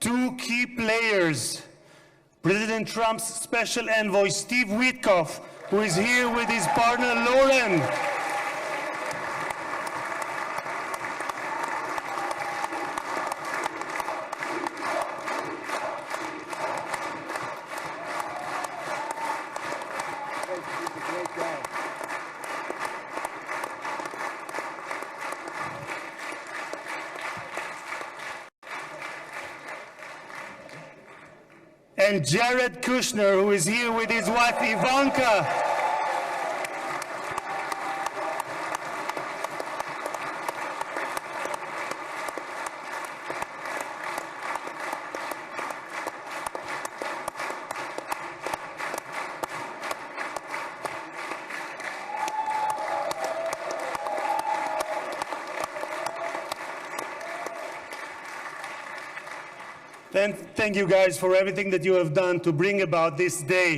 two key players. President Trump's special envoy, Steve Witkoff, who is here with his partner, Lauren. And Jared Kushner, who is here with his wife, Ivanka. Thank you guys for everything that you have done to bring about this day.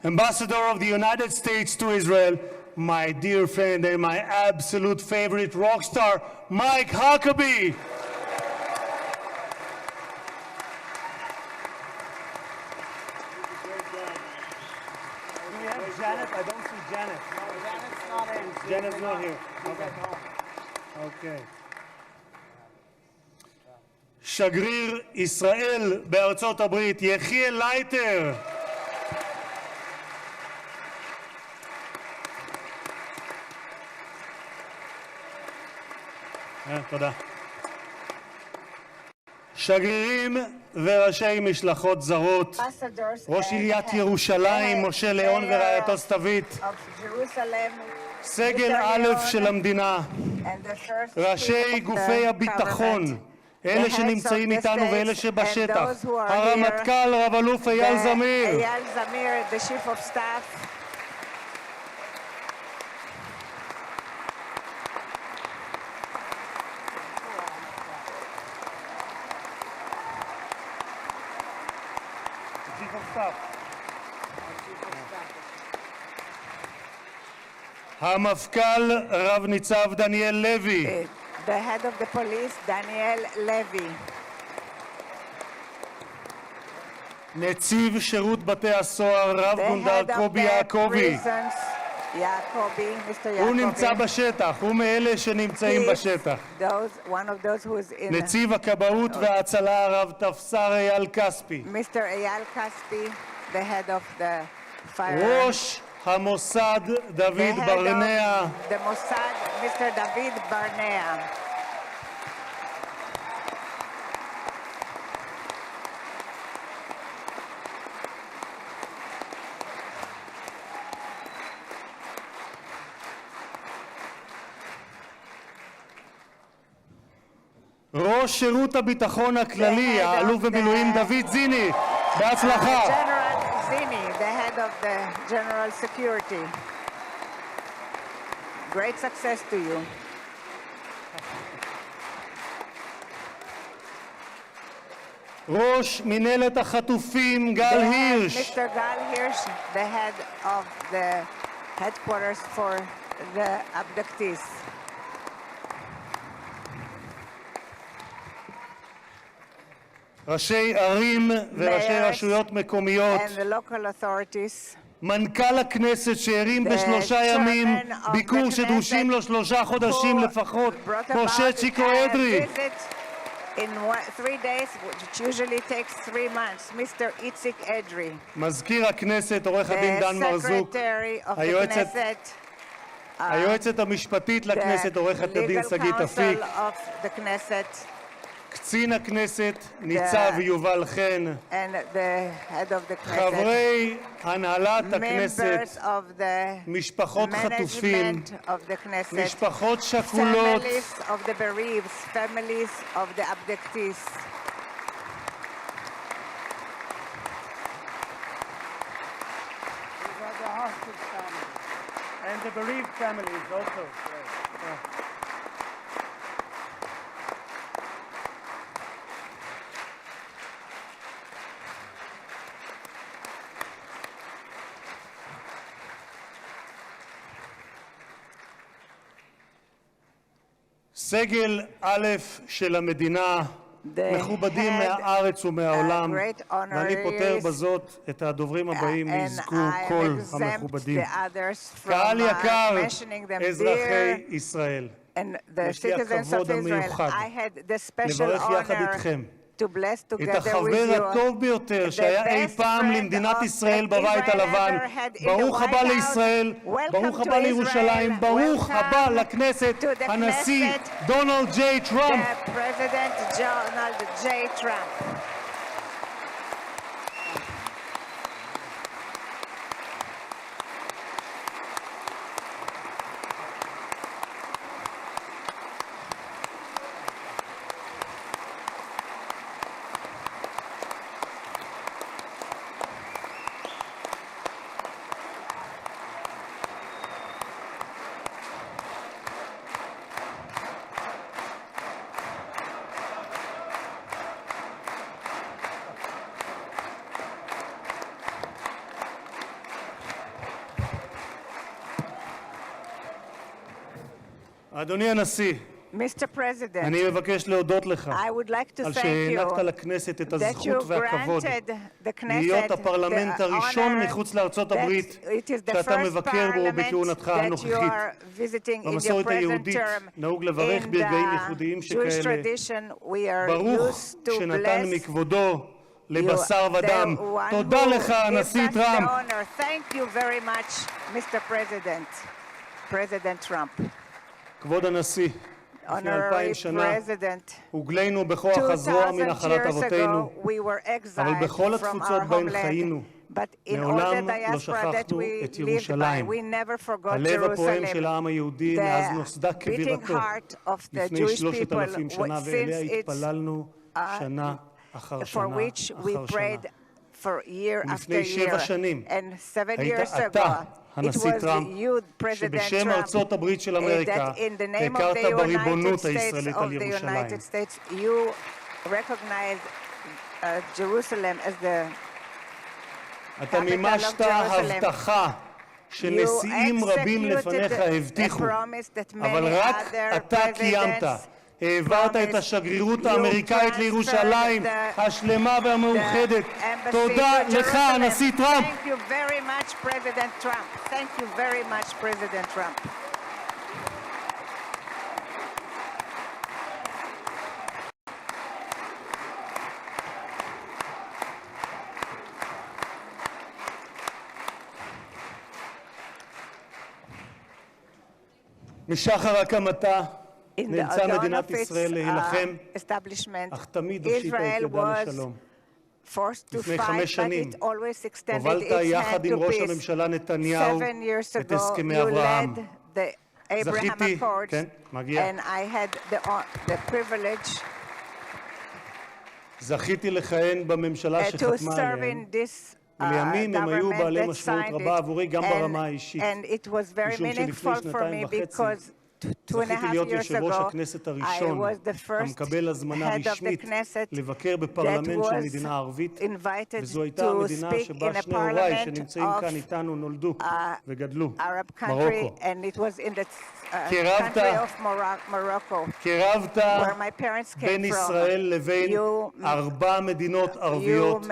Ambassador of the United States to Israel, my dear friend and my absolute favorite rock star, Mike Huckabee. Do we have Janet? I don't see Janet. No, Janet's not in. Janet's not here. Okay. Okay. שגריר ישראל בארצות הברית, יחיאל לייטר. תודה. שגרירים וראשי משלחות זרות, ראש עיריית ירושלים, משה ליאון ורעייתו סתווית, סגל א' של המדינה, ראשי גופי הביטחון, אלה שנמצאים איתנו ואלה שבשטח, הרמטכ"ל רב אלוף אייל זמיר, the chief of staff, המפכ"ל רב ניצב דניאל לוי, the head of the police, Daniel Levy, נציב שירות בתי הסוהר רב גונדר קובי יעקבי. הוא נמצא בשטח, הוא מאלה שנמצאים בשטח. נציב הכבאות וההצלה הרב תפסר אייל כספי. ראש המוסד דוד ברנע. ראש שירות הביטחון הכללי, האלוף במילואים דוד זיני, בהצלחה. General Zini, the head of the General Security. Great success to you. ראש מנהלת החטופים גל הירש. Mr. Gal Hirsch, the head of the headquarters for the abductees. ראשי ערים וראשי רשויות מקומיות, מנכ"ל הכנסת שהרים בשלושה ימים ביקור שדרושים לו 3 חודשים לפחות, משה צ'יקו אדרי. מזכיר הכנסת עורך הדין דן מרזוק, היועצת המשפטית לכנסת עורכת הדין שגית אפיק, קצין הכנסת ניצב יובל חן, חברי הנהלת הכנסת, משפחות חטופים, משפחות שכולות, and the bereaved families also. סגל א' של המדינה, מכובדים מהארץ ומהעולם, ואני פותר בזאת את הדוברים הבאים יזכו כל המכובדים. קהל יקר, אזרחי ישראל, יש לי הכבוד המיוחד לברך יחד איתכם את החבר הטוב ביותר שהיה אי פעם למדינת ישראל בבית הלבן. ברוך הבא לישראל, ברוך הבא לירושלים, ברוך הבא לכנסת, הנשיא דונלד ג'יי טראמפ. אדוני הנשיא, אני מבקש להודות לך על שהענקת לכנסת את הזכות והכבוד להיות הפרלמנט הראשון מחוץ לארצות הברית שאתה מבקר בו בכהונתך הנוכחית. במסורת היהודית נהוג לברך ברגעים ייחודיים שכאלה. ברוך שנתן מכבודו לבשר ודם. תודה לך, הנשיא טראמפ. כבוד הנשיא, לפני 2000 שנה הוגלינו בכוח הזרוע מנחלת אבותינו, אבל בכל התפוצות בהן חיינו, מעולם לא שכחנו את ירושלים, הלב הפועם של העם היהודי מאז נוסדה כבירתו לפני 3,000 שנה, ואליה התפללנו שנה אחר שנה אחר שנה. ולפני 7 שנים היית אתה, הנשיא טראמפ, שבשם ארצות הברית של אמריקה הכרת בריבונות הישראלית על ירושלים. אתה מימשת הבטחה שנשיאים רבים לפניך הבטיחו, אבל רק אתה קיימת. העברת את השגרירות האמריקאית לירושלים, השלמה והמאוחדת. תודה לך, הנשיא טראמפ. Thank you very much, President Trump. Thank you very much, President Trump. משחר הקמתה נאלצה מדינת ישראל להילחם, אך תמיד הושיטה את ידה לשלום. לפני 5 שנים הובלת יחד עם ראש הממשלה נתניהו את הסכמי אברהם. זכיתי, כן, מגיע. זכיתי לכהן בממשלה שחתמה עליהם. ולימים הם היו בעלי משמעות רבה עבורי גם ברמה האישית, משום שלפני 2.5 זכיתי להיות יושב ראש הכנסת הראשון המקבל הזמנה רשמית לבקר בפרלמנט של מדינה ערבית, וזו הייתה המדינה שבה שני הוריי שנמצאים כאן איתנו נולדו וגדלו, מרוקו. קירבת בין ישראל לבין 4 מדינות ערביות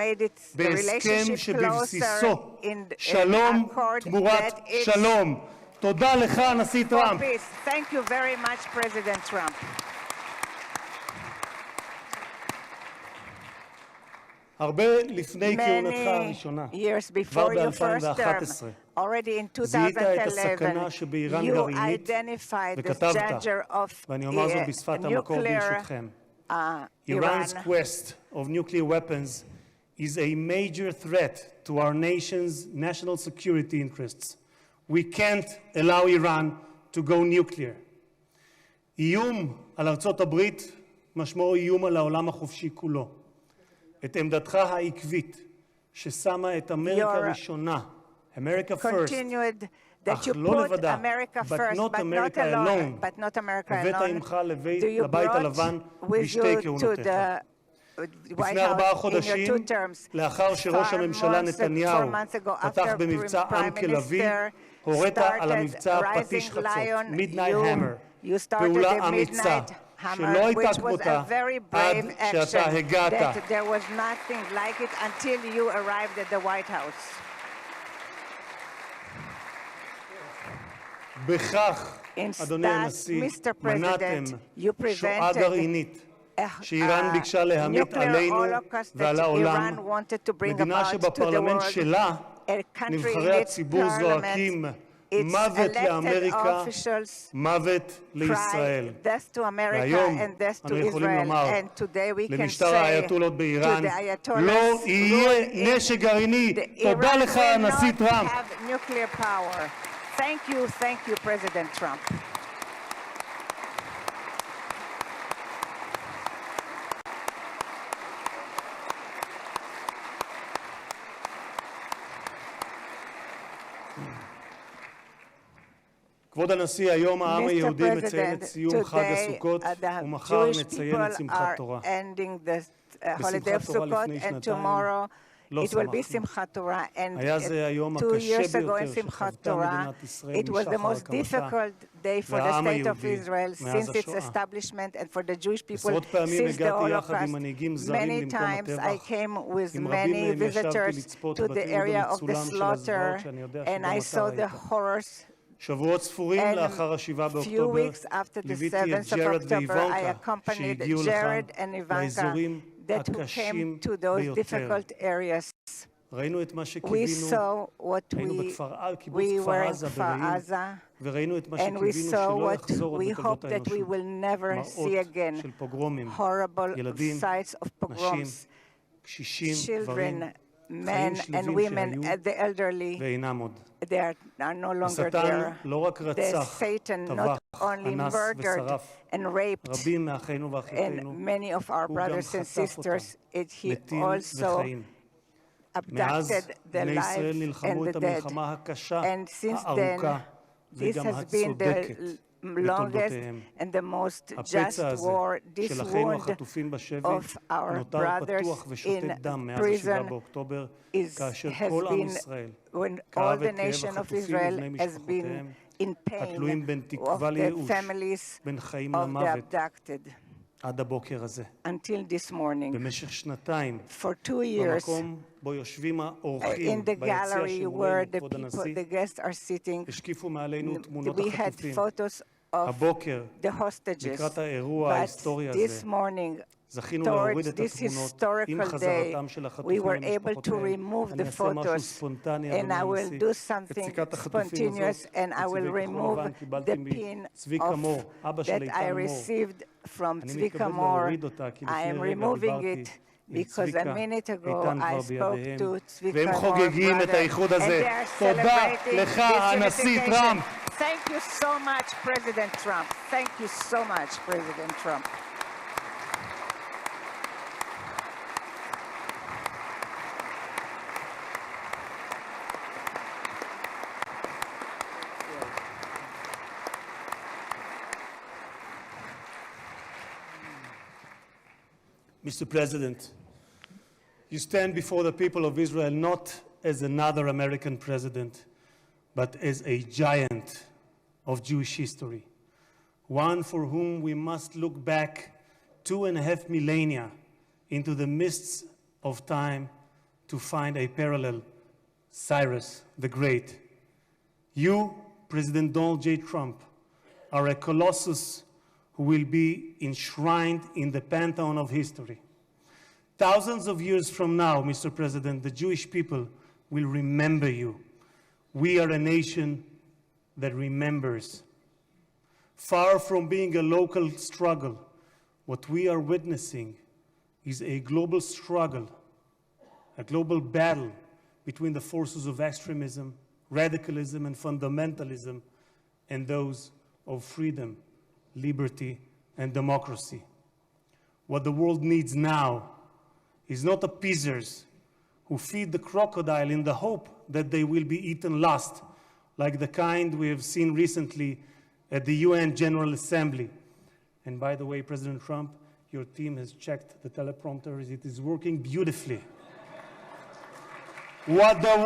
בהסכם שבבסיסו שלום תמורת שלום. תודה לך, הנשיא טראמפ. Thank you very much, President Trump. הרבה לפני כהונתך הראשונה, כבר ב-2011, זיהית את הסכנה שבאיראן גרעינית וכתבת, ואני אומר זאת בשפת המקור ברשותכם. Iran's quest of nuclear weapons is a major threat to our nation's national security interests. We can't allow Iran to go nuclear. איום על ארצות הברית משמעו איום על העולם החופשי כולו. את עמדתך העקבית ששמה את אמריקה ראשונה, America first, אך לא לבדה, but not America alone, הבאת עמך לבית הלבן בשתי כהונותיך. לפני 4 חודשים, לאחר שראש הממשלה נתניהו פתח במבצע עם כלביא, הורית על המבצע פטיש חצות, Midnight Hammer, פעולה אמיצה, hammer, which was a very brave action, that there was nothing like it until you arrived at the White House. בכך, אדוני הנשיא, מנעתם שואה גרעינית שאיראן ביקשה להמיט עלינו ועל העולם, מדינה שבפרלמנט שלה נבחרי הציבור זועקים מוות לאמריקה, מוות לישראל. והיום אנו יכולים לומר למשטר האייתולות באיראן, לא יהיה נשק גרעיני. תודה לך, הנשיא טראמפ. Thank you, President Trump. כבוד הנשיא, היום העם היהודי מציין את סיום חג הסוכות ומחר נציין את שמחת תורה. בשמחת תורה לפני שנתיים לא שמחנו. היה זה היום הקשה ביותר שחוותה מדינת ישראל משחר הקמתה והעם היהודי מאז השואה. עשרות פעמים הגעתי יחד עם מנהיגים זרים למקום הטבח. עם רבים מהם ישבתי לצפות בתיעוד המצולם של הזוועות שאני יודע שגם אתה ראית. שבועות ספורים לאחר ה-7 באוקטובר ליוויתי את ג'רד ואיוונקה שהגיעו לכאן לאזורים הקשים ביותר. ראינו את מה שקיווינו, היינו בקיבוץ כפר עזה ברעים, וראינו את מה שקיווינו שלא יחזור עוד בתולדות האנושות. מראות של פוגרומים, ילדים, נשים, קשישים, גברים, חיים שלווים שהיו ואינם עוד. השטן לא רק רצח, טבח, אנס ושרף רבים מאחינו ואחיותינו, הוא גם חטף אותם, מתים וחיים. מאז בני ישראל נלחמו את המלחמה הקשה, הארוכה וגם הצודקת בתולדותיהם. הפצע הזה של אחינו החטופים בשבי נותר פתוח ושותת דם מאז ה-7 באוקטובר, כאשר כל עם ישראל כאב את כאב החטופים ובני משפחותיהם, התלויים בין תקווה לייאוש, בין חיים למוות, עד הבוקר הזה. במשך שנתיים, במקום בו יושבים האורחים ביציע שמולנו, כבוד הנשיא, השקיפו מעלינו תמונות החטופים. הבוקר, לקראת האירוע ההיסטורי הזה, זכינו להוריד את התמונות עם חזרתם של החטופים למשפחותיהם. אני אעשה משהו ספונטני, אדוני הנשיא. את סיכת החטופים הזאת, בצבעי כחול לבן, קיבלתי מצביקה מור, אבא של איתן מור. אני מתכבד להוריד אותה, כי לפני רגע דיברתי עם צביקה, איתן כבר בידיהם, והם חוגגים את האיחוד הזה. תודה לך, הנשיא טראמפ. Thank you so much, President Trump. Thank you so much, President Trump. Mr. President, you stand before the people of Israel not as another American president, but as a giant of Jewish history, one for whom we must look back 2.5 millennia into the mists of time to find a parallel, Cyrus the Great. You, President Donald J. Trump, are a colossus who will be enshrined in the pantheon of history. Thousands of years from now, Mr. President, the Jewish people will remember you. We are a nation that remembers. Far from being a local struggle, what we are witnessing is a global struggle, a global battle between the forces of extremism, radicalism, and fundamentalism, and those of freedom, liberty, and democracy. What the world needs now is not appeasers who feed the crocodile in the hope that they will be eaten last, like the kind we have seen recently at the UN General Assembly. And by the way, President Trump, your team has checked the teleprompter. It is working beautifully. What the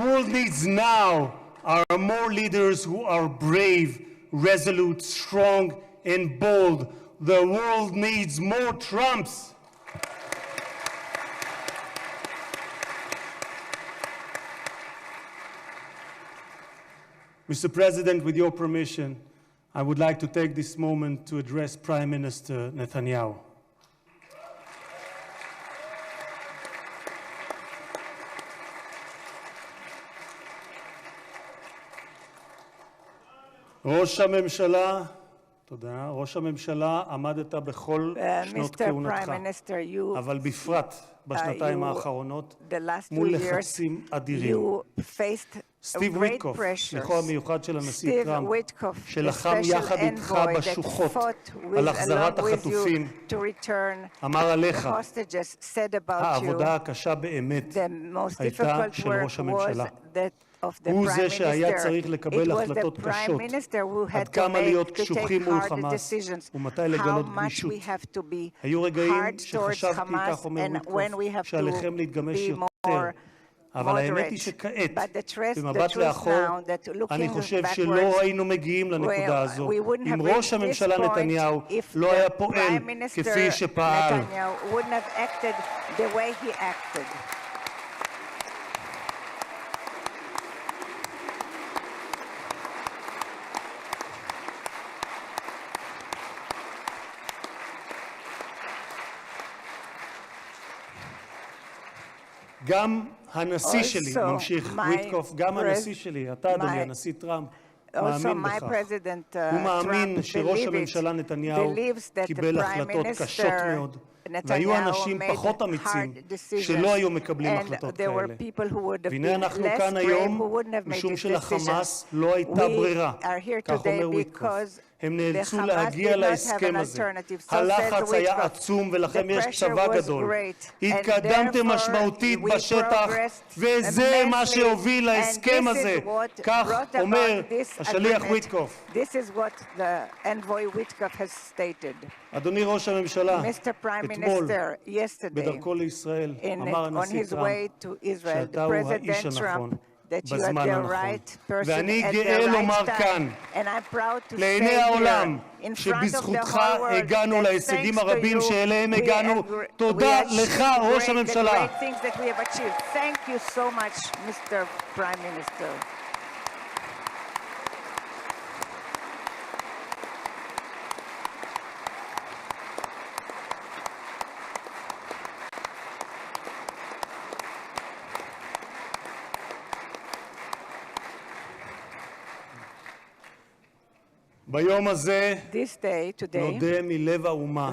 world needs now are more leaders who are brave, resolute, strong, and bold. The world needs more Trumps. Mr. President, with your permission, I would like to take this moment to address Prime Minister Netanyahu. ראש הממשלה, תודה, ראש הממשלה עמדת בכל שנות כהונתך, אבל בפרט בשנתיים האחרונות מול לחצים אדירים. סטיב וויטקוף, שליחו המיוחד של הנשיא טראמפ, שלחם יחד איתך בשוחות על החזרת החטופים, אמר עליך, העבודה הקשה באמת הייתה של ראש הממשלה. הוא זה שהיה צריך לקבל החלטות קשות, עד כמה להיות קשוחים מול חמאס ומתי לגלות גמישות. היו רגעים שחשבתי, כך אומר וויטקוף, שעליכם להתגמש יותר. אבל האמת היא שכעת, במבט לאחור, אני חושב שלא היינו מגיעים לנקודה הזו אם ראש הממשלה נתניהו לא היה פועל כפי שפעל. גם הנשיא שלי, ממשיך וויטקוף, גם הנשיא שלי, אתה אדוני, הנשיא טראמפ, מאמין בכך. הוא מאמין שראש הממשלה נתניהו קיבל החלטות קשות מאוד, והיו אנשים פחות אמיצים שלא היו מקבלים החלטות כאלה. והנה אנחנו כאן היום, משום שלחמאס לא הייתה ברירה, כך אומר וויטקוף. הם נאלצו להגיע להסכם הזה. הלחץ היה עצום ולכם יש צבא גדול. התקדמתם משמעותית בשטח וזה מה שהוביל להסכם הזה. כך אומר השליח וויטקוף. אדוני ראש הממשלה, אתמול בדרכו לישראל אמר הנשיא טראמפ שאתה הוא האיש הנכון. בזמן הנכון. ואני גאה לומר כאן, לעיני העולם, שבזכותך הגענו להישגים הרבים שאליהם הגענו. תודה לך, ראש הממשלה. Thank you so much, Mr. Prime Minister. ביום הזה נודה מלב האומה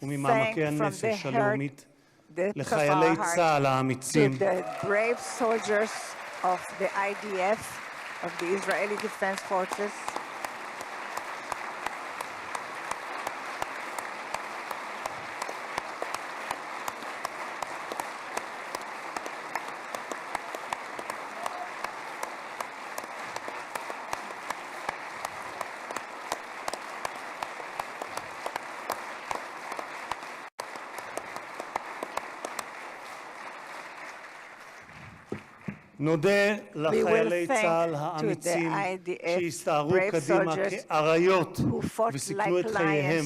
וממעמקי הנפש הלאומית לחיילי צה"ל האמיצים, נודה לחיילי צה"ל האמיצים שהסתערו קדימה כאריות וסיכנו את חייהם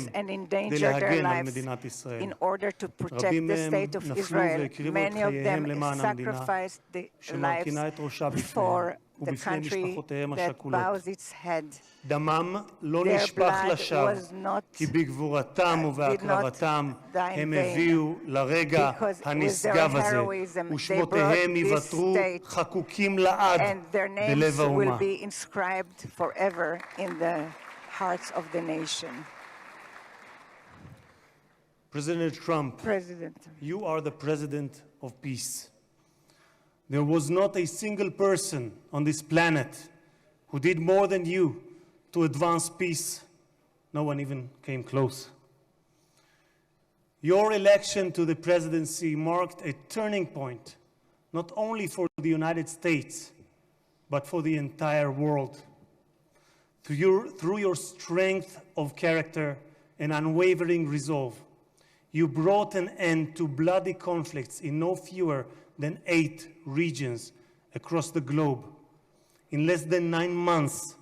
כדי להגן על מדינת ישראל. רבים מהם נפלו והקריבו את חייהם למען המדינה שמרכינה את ראשה בפניהם ובפני משפחותיהם השכולות. דמם לא נשפך לשווא, כי בגבורתם ובהקרבתם הם הביאו לרגע הנשגב הזה, ושמותיהם ייוותרו חקוקים לעד בלב האומה. President Trump, you are the president of peace. There was not a single person on this planet who did more than you to advance peace. No one even came close. Your election to the presidency marked a turning point, not only for the United States, but for the entire world. Through your strength of character and unwavering resolve, you brought an end to bloody conflicts in no fewer than 8 regions across the globe. In less than 9 months,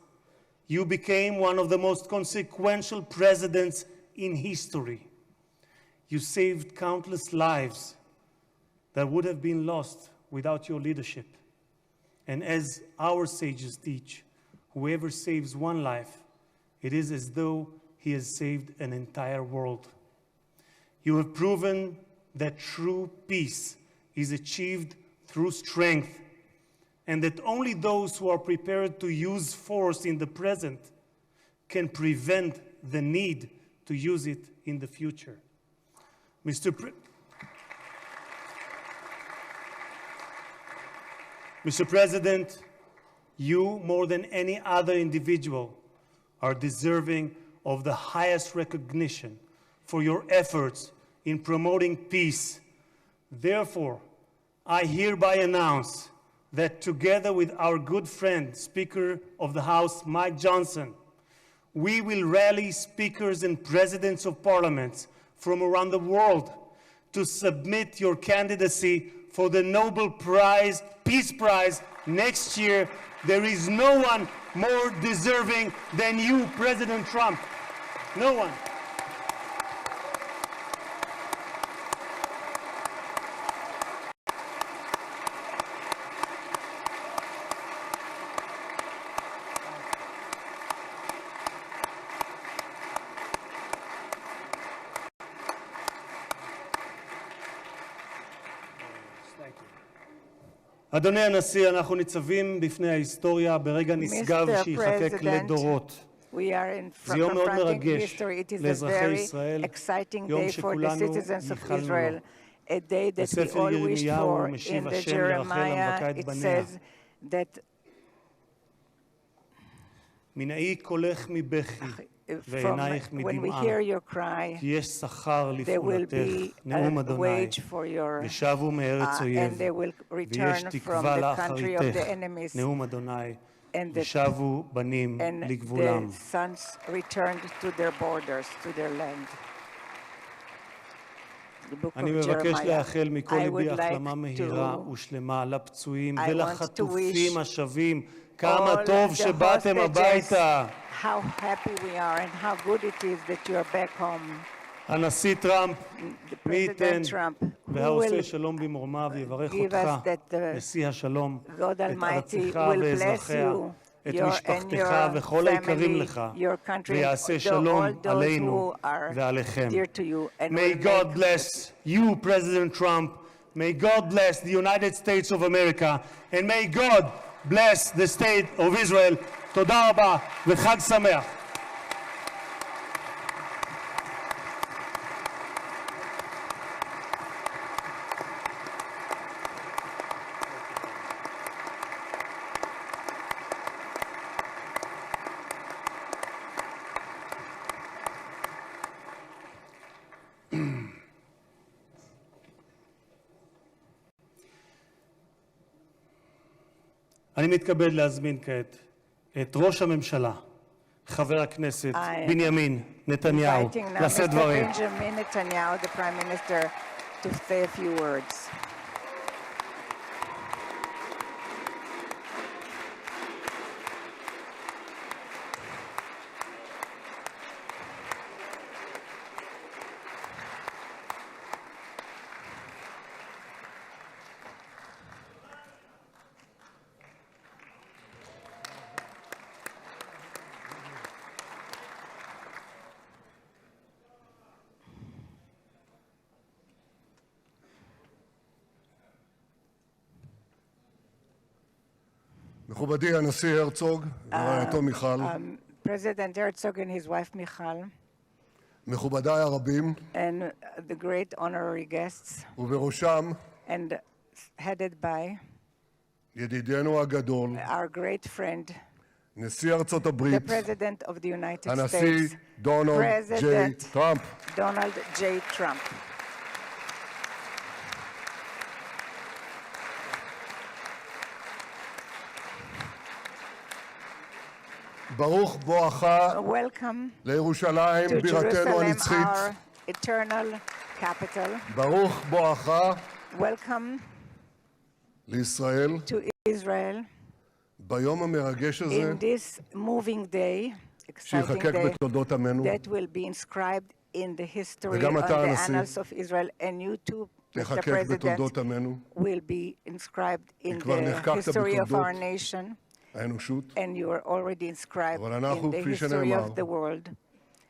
You became one of the most consequential presidents in history. You saved countless lives that would have been lost without your leadership. And as our sages teach, whoever saves one life, it is as though he has saved an entire world. You have proven that true peace is achieved through strength, and that only those who are prepared to use force in the present can prevent the need to use it in the future. Mr. President, you, more than any other individual, are deserving of the highest recognition for your efforts in promoting peace. Therefore, I hereby announce that together with our good friend, Speaker of the House, Mike Johnson, we will rally speakers and presidents of parliaments from around the world to submit your candidacy for the Nobel Prize, Peace Prize next year. There is no one more deserving than you, President Trump. No one. אדוני הנשיא, אנחנו ניצבים בפני ההיסטוריה ברגע נשגב שיחקק לדורות. זה יום מאוד מרגש לאזרחי ישראל, יום שכולנו ייחלנו לו. בספר ירמיהו משיב השם לרחל המבכה את בניה. מנעי קולך מבכי ועינייך מדמעה, כי יש שכר לפעולתך, נאום אדוני, ושבו מארץ אויב, ויש תקווה לאחריתך, נאום אדוני, ושבו בנים לגבולם. אני מבקש לאחל מכל ליבי החלמה מהירה ושלמה לפצועים ולחטופים השבים. כמה טוב שבאתם הביתה. How happy we are and how good it is that you are back home. הנשיא טראמפ, מי ייתן והעושה שלום במרומיו יברך אותך, נשיא השלום, את ארצך ואזרחיה, את משפחתך וכל היקרים לך, ויעשה שלום עלינו ועליכם. May God bless you, President Trump. May God bless the United States of America, and may God bless the state of Israel. תודה רבה וחג שמח. אני מתכבד להזמין כעת את ראש הממשלה, חבר הכנסת בנימין נתניהו, לשאת דברים. Benjamin Netanyahu, the Prime Minister, to say a few words. מכובדי הנשיא הרצוג ורעייתו מיכל, President Herzog and his wife Michal, מכובדיי הרבים, and the great honorary guests, ובראשם and headed by ידידנו הגדול, our great friend, נשיא ארצות הברית, the President of the United הנשיא States, דונלד ג'יי טראמפ. Donald J. Trump. ברוך בואך לירושלים בירתנו הנצחית. ברוך בואך לישראל. ביום המרגש הזה, in this moving day, exciting שיחקק day, בתולדות עמנו, that will be inscribed in the history וגם on אתה, the הנשיא, annals of Israel, and you too, Mr. תחקק President, בתולדות עמנו, will be inscribed in כבר the נחקקת history of בתולדות our nation, האנושות, and you are already inscribed אבל אנחנו, in the כפי history שנאמר, of the world.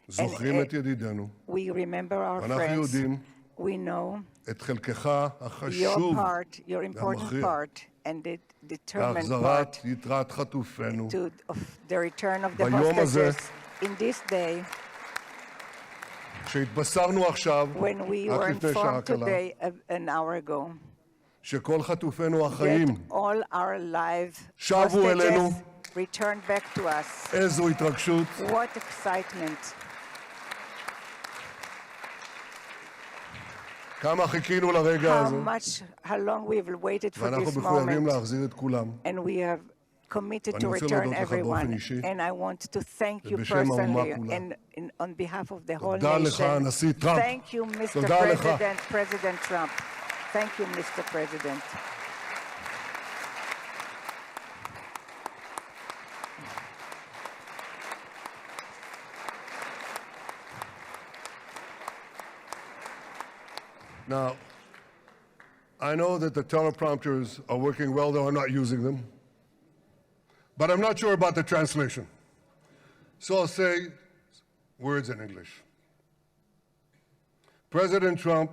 זוכרים את ידידינו, We remember our ואנחנו friends. יודעים We know את חלקך your החשוב part, your important והמכריע part, and the determined בהחזרת part יתרת חטופינו. of the return of the ביום הזה, hostages. In this day, שהתבשרנו עכשיו, when we רק were לפני שעה informed קלה, today, an hour ago, שכל חטופינו החיים that all our live שבו אלינו. hostages returned back to us. איזו התרגשות, What excitement. כמה חיכינו לרגע הזה, How long we've waited for ואנחנו this מחויבים moment, להחזיר את כולם. and we have committed ואני to רוצה return להודות לך באופן everyone. אישי, And I want to thank you ובשם האומה personally כולה. and on behalf of the whole תודה לך, nation. הנשיא טראמפ. Thank you, Mr. תודה לך. President Trump. Thank you, Mr. President. Now, I know that the teleprompters are working well, though I'm not using them. But I'm not sure about the translation. So I'll say words in English. President Trump,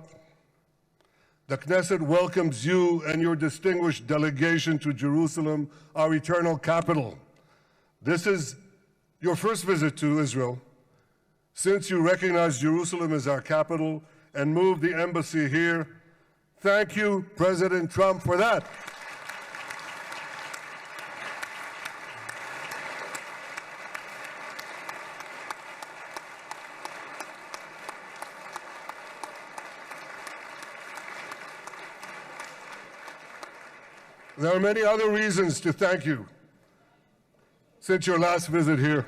the Knesset welcomes you and your distinguished delegation to Jerusalem, our eternal capital. This is your first visit to Israel since you recognize Jerusalem as our capital and moved the embassy here. Thank you, President Trump, for that. There are many other reasons to thank you since your last visit here.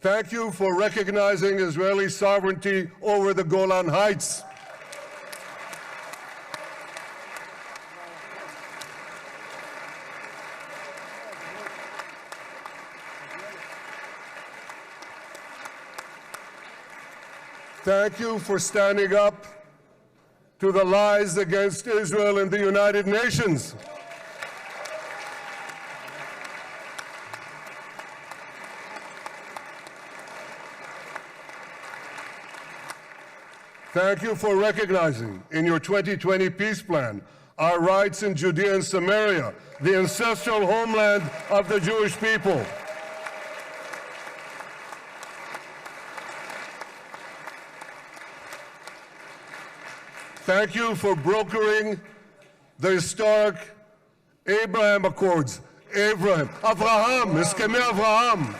Thank you for recognizing Israeli sovereignty over the Golan Heights. Thank you for standing up to the lies against Israel in the United Nations. Thank you for recognizing in your 2020 peace plan our rights in Judea and Samaria, the ancestral homeland of the Jewish people. Thank you for brokering the historic Abraham Accords. Abraham, Eskemei Avraham.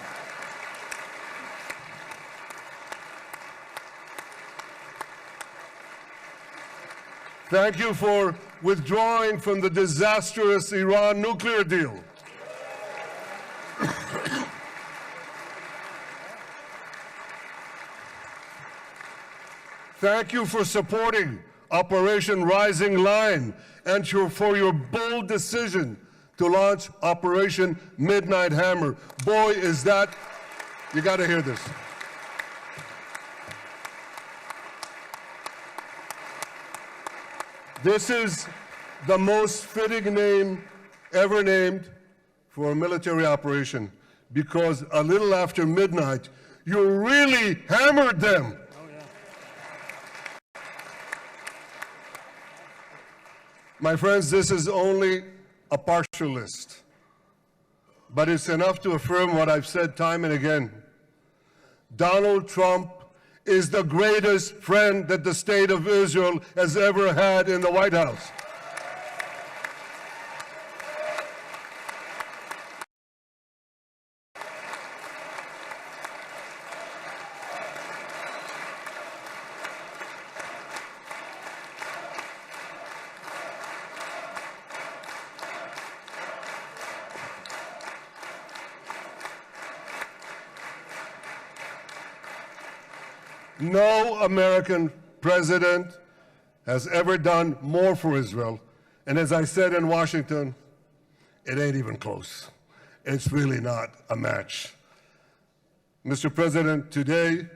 Thank you for withdrawing from the disastrous Iran nuclear deal. Thank you for supporting Operation Rising Lion and for your bold decision to launch Operation Midnight Hammer. Boy, is that, you got to hear this. This is the most fitting name ever named for a military operation, because a little after midnight, you really hammered them. My friends, this is only a partial list, but it's enough to affirm what I've said time and again. Donald Trump is the greatest friend that the state of Israel has ever had in the White House. No American president has ever done more for Israel. And as I said in Washington, it ain't even close. It's really not a match. Mr. President, today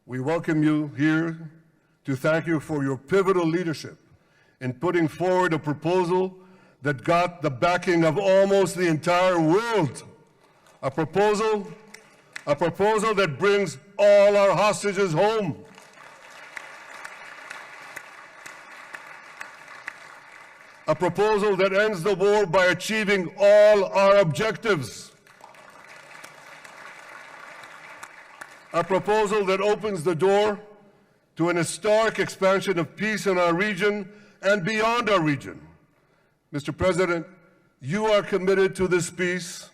we welcome you here to thank you for your pivotal leadership in putting forward a proposal that got the backing of almost the entire world. A proposal that brings all our hostages home. A proposal that ends the war by achieving all our objectives. A proposal that opens the door to an historic expansion of peace in our region and beyond our region. Mr. President, you are committed to this peace.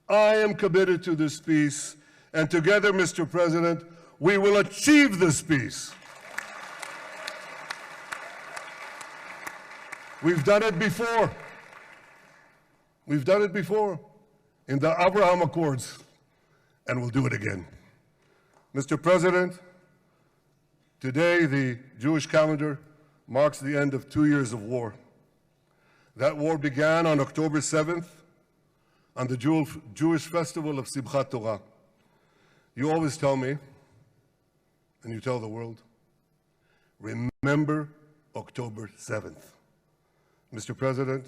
I am committed to this peace. And together, Mr. President, we will achieve this peace. We've done it before. We've done it before in the Abraham Accords, and we'll do it again. Mr. President, today the Jewish calendar marks the end of 2 years of war. That war began on October 7th, on the Jewish festival of Simchat Torah. You always tell me, and you tell the world, remember October 7th. Mr. President,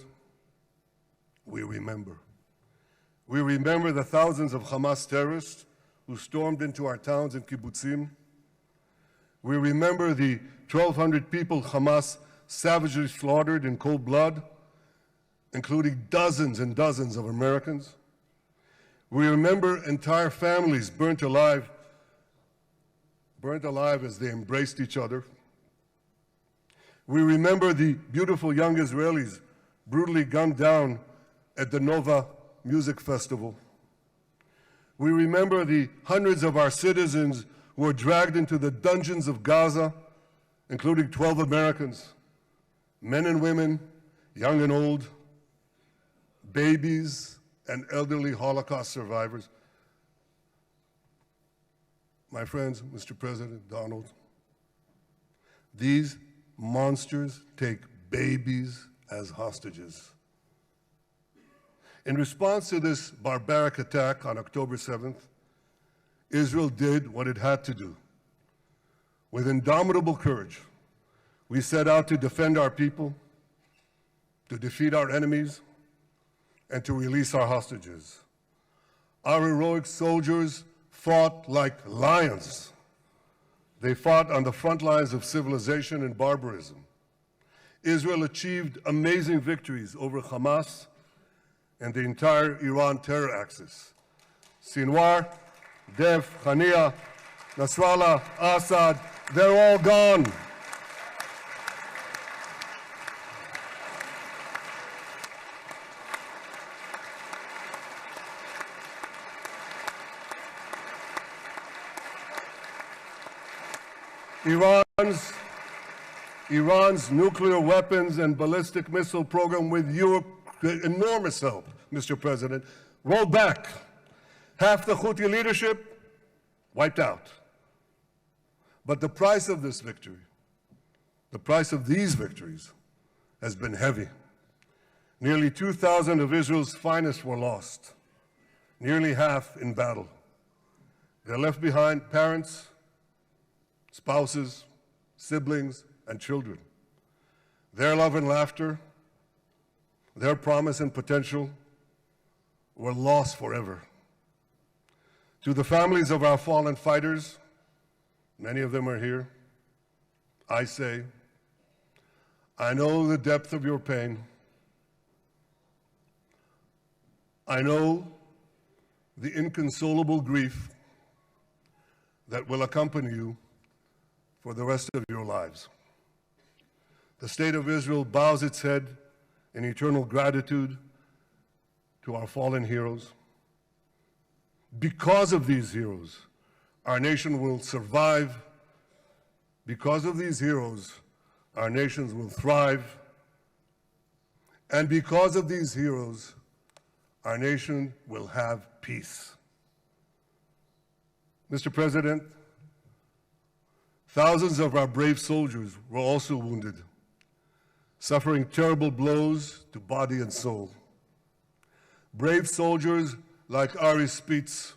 we remember. We remember the thousands of Hamas terrorists who stormed into our towns and kibbutzim. We remember the 1,200 people Hamas savagely slaughtered in cold blood, including dozens and dozens of Americans. We remember entire families burnt alive as they embraced each other. We remember the beautiful young Israelis brutally gunned down at the Nova Music Festival. We remember the hundreds of our citizens who were dragged into the dungeons of Gaza, including 12 Americans, men and women, young and old, babies and elderly Holocaust survivors. My friends, Mr. President, Donald, these monsters take babies as hostages. In response to this barbaric attack on October 7th, Israel did what it had to do. With indomitable courage, we set out to defend our people, to defeat our enemies, and to release our hostages. Our heroic soldiers fought like lions. They fought on the front lines of civilization and barbarism. Israel achieved amazing victories over Hamas and the entire Iran terror axis. Sinwar, Dev, Hania, Nasrallah, Assad, they're all gone. Iran's nuclear weapons and ballistic missile program, with your enormous help, Mr. President, rolled back. Half the Houthi leadership wiped out. But the price of this victory, the price of these victories, has been heavy. Nearly 2,000 of Israel's finest were lost, nearly half in battle. They left behind parents, spouses, siblings, and children. Their love and laughter, their promise and potential were lost forever. To the families of our fallen fighters, many of them are here, I say, I know the depth of your pain. I know the inconsolable grief that will accompany you for the rest of your lives. The state of Israel bows its head in eternal gratitude to our fallen heroes. Because of these heroes, our nation will survive. Because of these heroes, our nations will thrive. And because of these heroes, our nation will have peace. Mr. President, thousands of our brave soldiers were also wounded, suffering terrible blows to body and soul. brave soldiers like Ari Spitz.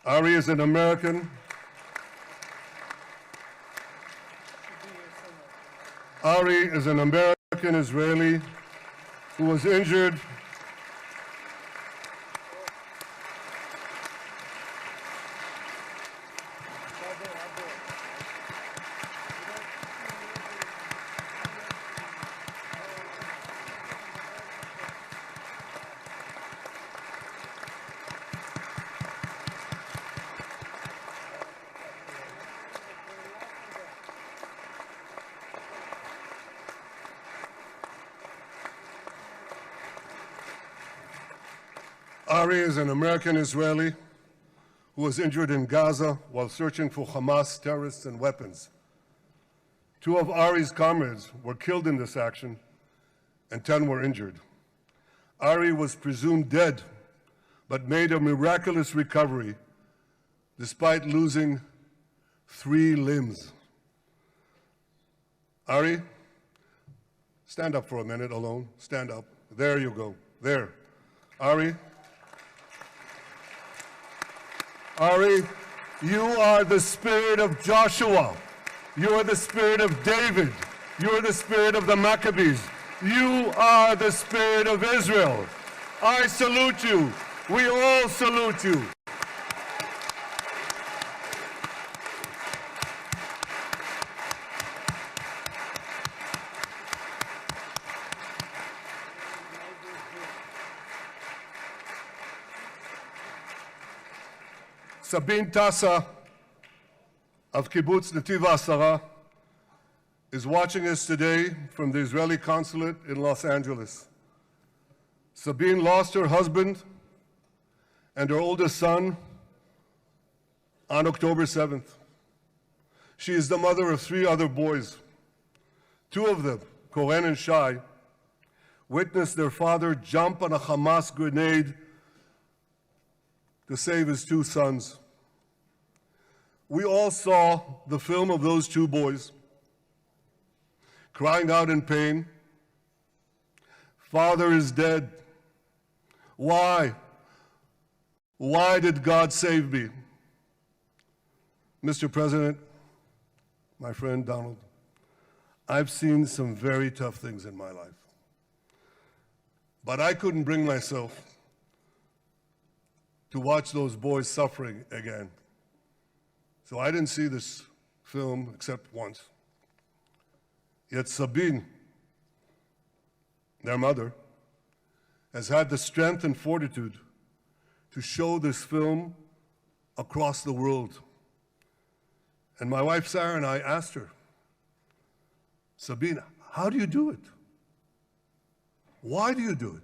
Ari is an American. Ari is an American Israeli who was injured Ari is an American Israeli who was injured in Gaza while searching for Hamas terrorists and weapons. 2 of Ari's comrades were killed in this action, and 10 were injured. Ari was presumed dead, but made a miraculous recovery despite losing 3 limbs. Ari, stand up for a minute alone. Stand up. There you go. There. Ari, you are the spirit of Joshua. You are the spirit of David. You are the spirit of the Maccabees. You are the spirit of Israel. I salute you. We all salute you. Sabine Tassa of Kibbutz Netiv HaAsara is watching us today from the Israeli consulate in Los Angeles. Sabine lost her husband and her oldest son on October 7th. She is the mother of 3 other boys. 2 of them, Koren and Shai, witnessed their father jump on a Hamas grenade to save his 2 sons. We all saw the film of those 2 boys crying out in pain, "Father is dead. Why? Why did God save me?" Mr. President, my friend Donald, I've seen some very tough things in my life, but I couldn't bring myself to watch those boys suffering again. So I didn't see this film except once. Yet Sabine, their mother, has had the strength and fortitude to show this film across the world. And my wife Sarah and I asked her, "Sabine, how do you do it? Why do you do it?"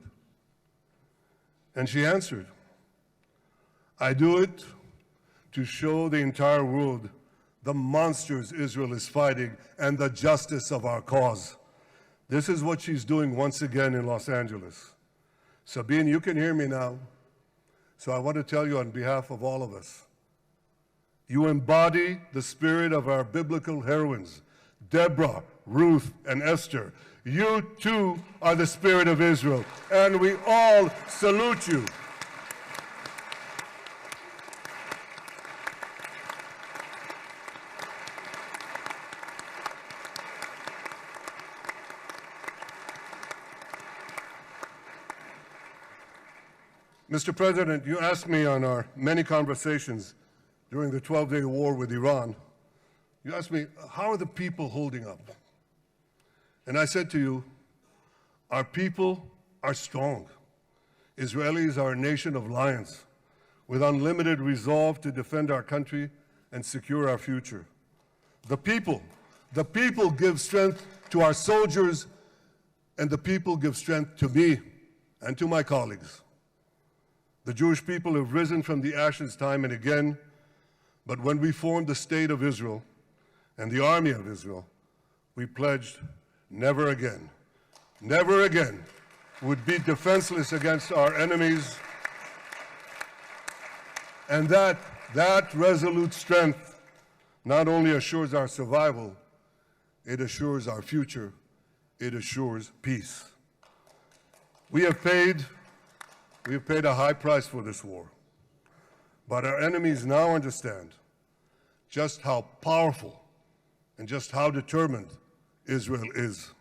And she answered, "I do it to show the entire world the monsters Israel is fighting and the justice of our cause." This is what she's doing once again in Los Angeles. Sabine, you can hear me now, so I want to tell you on behalf of all of us, you embody the spirit of our biblical heroines, Deborah, Ruth, and Esther. You too are the spirit of Israel, and we all salute you. Mr. President, you asked me on our many conversations during the 12-day war with Iran, you asked me, how are the people holding up? And I said to you, our people are strong. Israelis are a nation of lions with unlimited resolve to defend our country and secure our future. The people give strength to our soldiers, and the people give strength to me and to my colleagues. The Jewish people have risen from the ashes time and again, but when we formed the State of Israel and the Army of Israel, we pledged never again would be defenseless against our enemies. And that resolute strength not only assures our survival, it assures our future, it assures peace. We have paid We've paid a high price for this war. But our enemies now understand just how powerful and just how determined Israel is.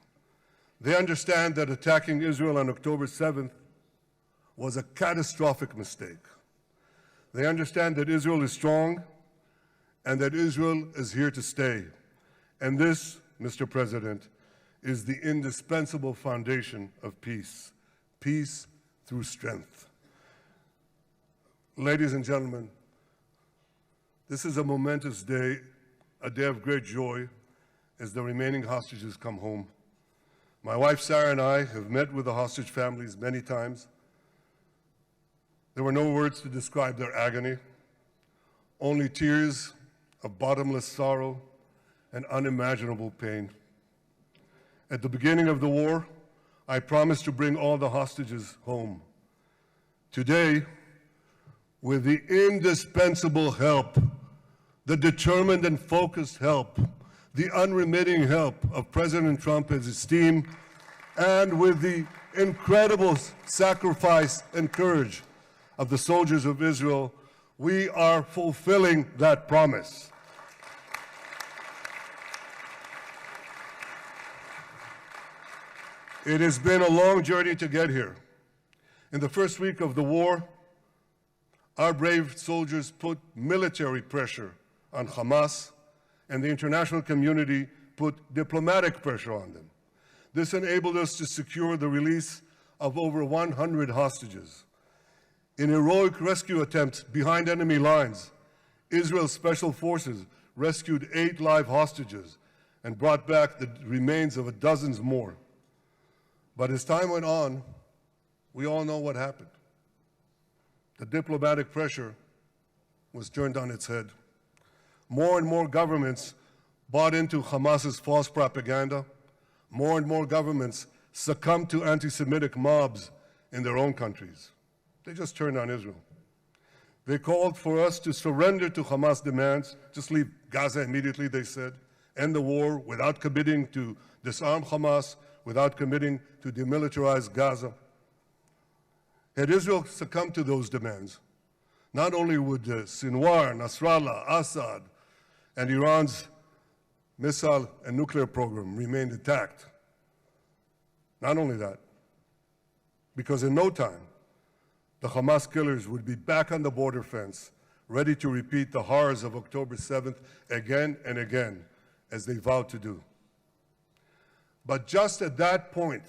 They understand that attacking Israel on October 7th was a catastrophic mistake. They understand that Israel is strong and that Israel is here to stay. And this, Mr. President, is the indispensable foundation of peace. Peace through strength. Ladies and gentlemen, this is a momentous day, a day of great joy as the remaining hostages come home. My wife Sarah and I have met with the hostage families many times. There were no words to describe their agony, only tears of bottomless sorrow and unimaginable pain. At the beginning of the war, I promised to bring all the hostages home. Today, with the indispensable help, the determined and focused help, the unremitting help of President Trump and his team, and with the incredible sacrifice and courage of the soldiers of Israel, we are fulfilling that promise. It has been a long journey to get here. In the first week of the war, our brave soldiers put military pressure on Hamas, and the international community put diplomatic pressure on them. This enabled us to secure the release of over 100 hostages. In heroic rescue attempts behind enemy lines, Israel's special forces rescued 8 live hostages and brought back the remains of dozens more. But as time went on, we all know what happened. The diplomatic pressure was turned on its head. More and more governments bought into Hamas's false propaganda. More and more governments succumbed to anti-Semitic mobs in their own countries. They just turned on Israel. They called for us to surrender to Hamas demands, just leave Gaza immediately, they said, end the war without committing to disarm Hamas, without committing to demilitarize Gaza. Had Israel succumbed to those demands, not only would Sinwar, Nasrallah, Assad, and Iran's missile and nuclear program remain intact. Not only that, because in no time, the Hamas killers would be back on the border fence, ready to repeat the horrors of October 7th again and again, as they vowed to do. But just at that point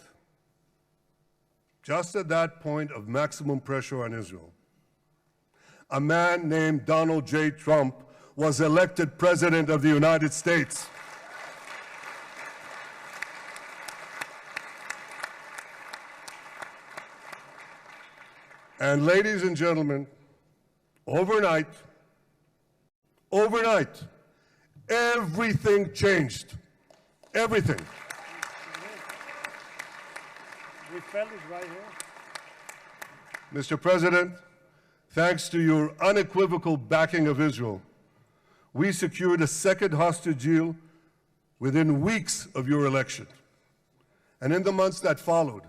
of maximum pressure on Israel, a man named Donald J. Trump was elected President of the United States. And ladies and gentlemen, overnight, everything changed. Everything. We felt it right here. Mr. President, thanks to your unequivocal backing of Israel, we secured a second hostage deal within weeks of your election. And in the months that followed,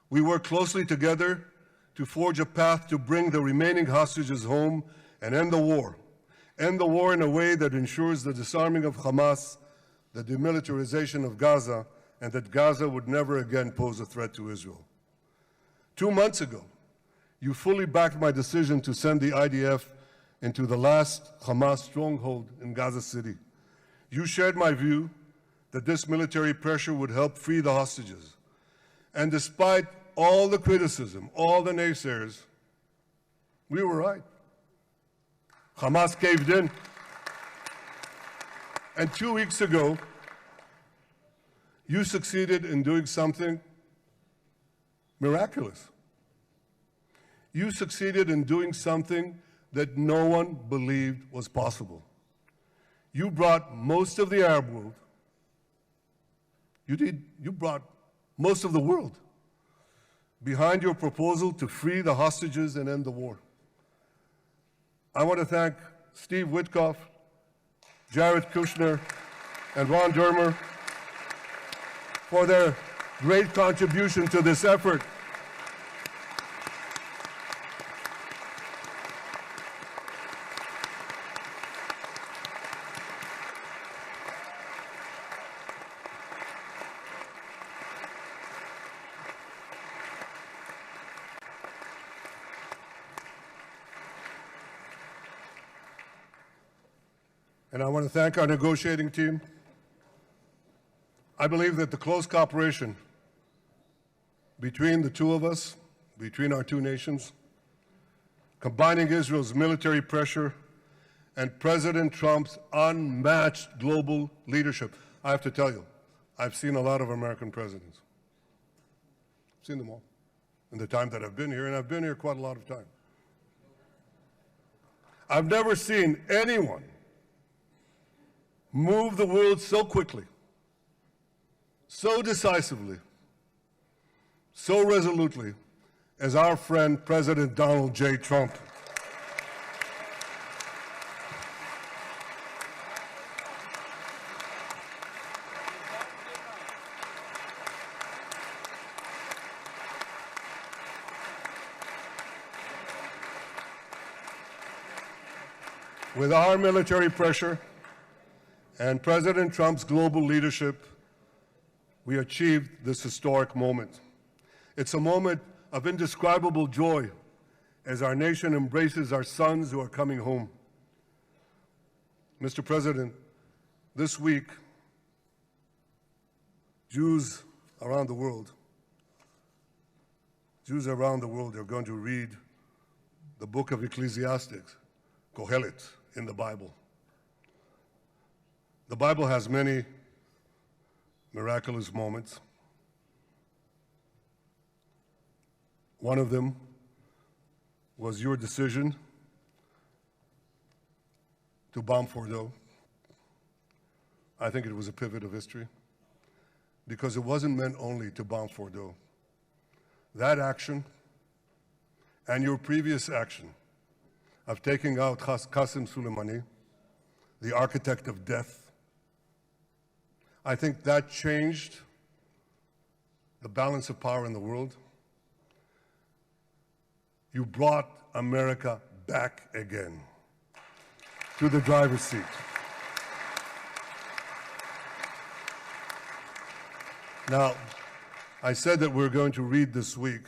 we worked closely together to forge a path to bring the remaining hostages home and end the war. End the war in a way that ensures the disarming of Hamas, the demilitarization of Gaza, and that Gaza would never again pose a threat to Israel. 2 months ago, you fully backed my decision to send the IDF into the last Hamas stronghold in Gaza City. You shared my view that this military pressure would help free the hostages. And despite all the criticism, all the naysayers, we were right. Hamas caved in. And 2 weeks ago, you succeeded in doing something miraculous. You succeeded in doing something that no one believed was possible. You brought most of the Arab world, you brought most of the world behind your proposal to free the hostages and end the war. I want to thank Steve Witkoff, Jared Kushner, and Ron Dermer for their great contribution to this effort. And I want to thank our negotiating team. I believe that the close cooperation between the two of us, between our two nations, combining Israel's military pressure and President Trump's unmatched global leadership. I have to tell you, I've seen a lot of American presidents. I've seen them all in the time that I've been here, and I've been here quite a lot of time. I've never seen anyone move the world so quickly, so decisively, so resolutely as our friend President Donald J. Trump. With our military pressure and President Trump's global leadership, we achieved this historic moment. It's a moment of indescribable joy as our nation embraces our sons who are coming home. Mr. President, this week, Jews around the world are going to read the book of Ecclesiastes, Kohelet, in the Bible. The Bible has many miraculous moments. One of them was your decision to bomb Fordo. I think it was a pivot of history because it wasn't meant only to bomb Fordo. That action and your previous action of taking out Qasem Soleimani, the architect of death, I think that changed the balance of power in the world. You brought America back again to the driver's seat. Now, I said that we're going to read this week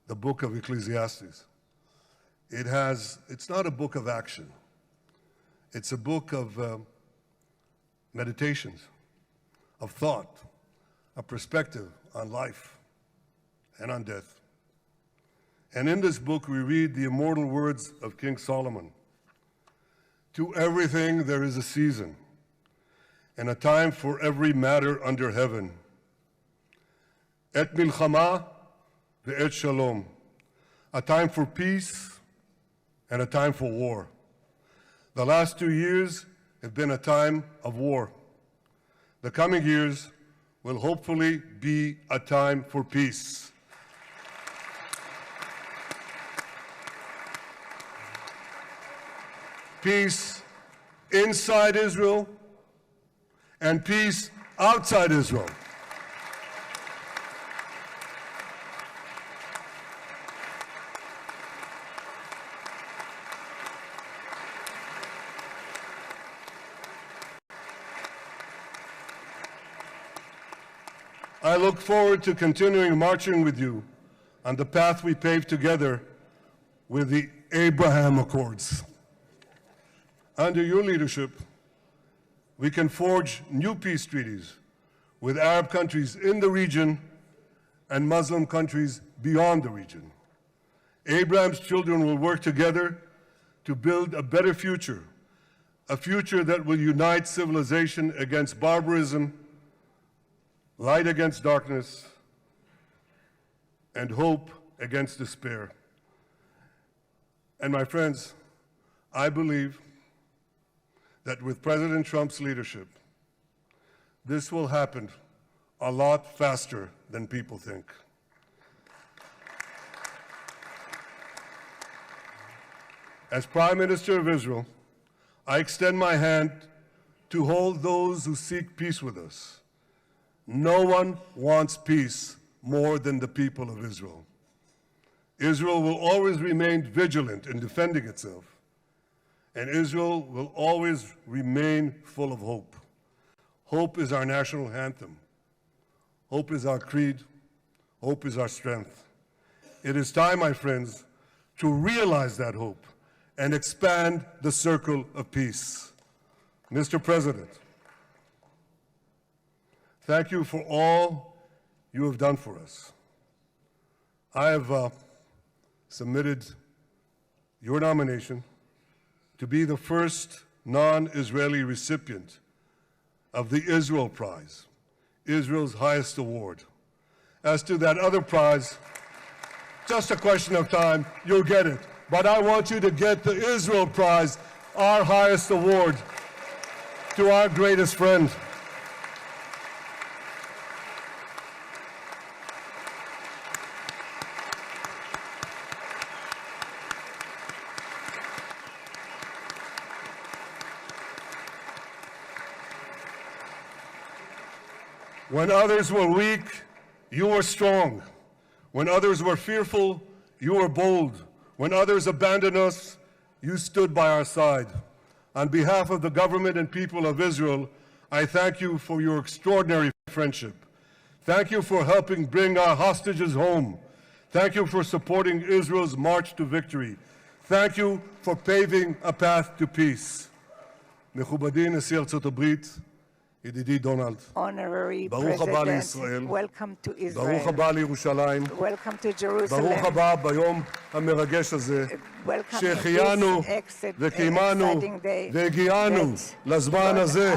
the book of Ecclesiastes. It's not a book of action. It's a book of meditations, of thought, a perspective on life and on death. And in this book, we read the immortal words of King Solomon. To everything there is a season, and a time for every matter under heaven. Et milchama ve'et shalom. A time for peace and a time for war. The last 2 years have been a time of war. The coming years will hopefully be a time for peace. Peace inside Israel and peace outside Israel. I look forward to continuing marching with you on the path we paved together with the Abraham Accords. Under your leadership, we can forge new peace treaties with Arab countries in the region and Muslim countries beyond the region. Abraham's children will work together to build a better future, a future that will unite civilization against barbarism, light against darkness, and hope against despair. And my friends, I believe that with President Trump's leadership, this will happen a lot faster than people think. As Prime Minister of Israel, I extend my hand to hold those who seek peace with us. No one wants peace more than the people of Israel. Israel will always remain vigilant in defending itself, and Israel will always remain full of hope. Hope is our national anthem. Hope is our creed. Hope is our strength. It is time, my friends, to realize that hope and expand the circle of peace. Mr. President, thank you for all you have done for us. I have submitted your nomination to be the first non-Israeli recipient of the Israel Prize, Israel's highest award. As to that other prize, just a question of time, you'll get it. But I want you to get the Israel Prize, our highest award, to our greatest friend. When others were weak, you were strong. When others were fearful, you were bold. When others abandoned us, you stood by our side. On behalf of the government and people of Israel, I thank you for your extraordinary friendship. Thank you for helping bring our hostages home. Thank you for supporting Israel's march to victory. Thank you for paving a path to peace. מכובדי נשיא ארצות הברית, ידידי דונלד, ברוך הבא לישראל, ברוך הבא לירושלים, ברוך הבא ביום המרגש הזה, שהחיינו וקיימנו והגיענו לזמן הזה.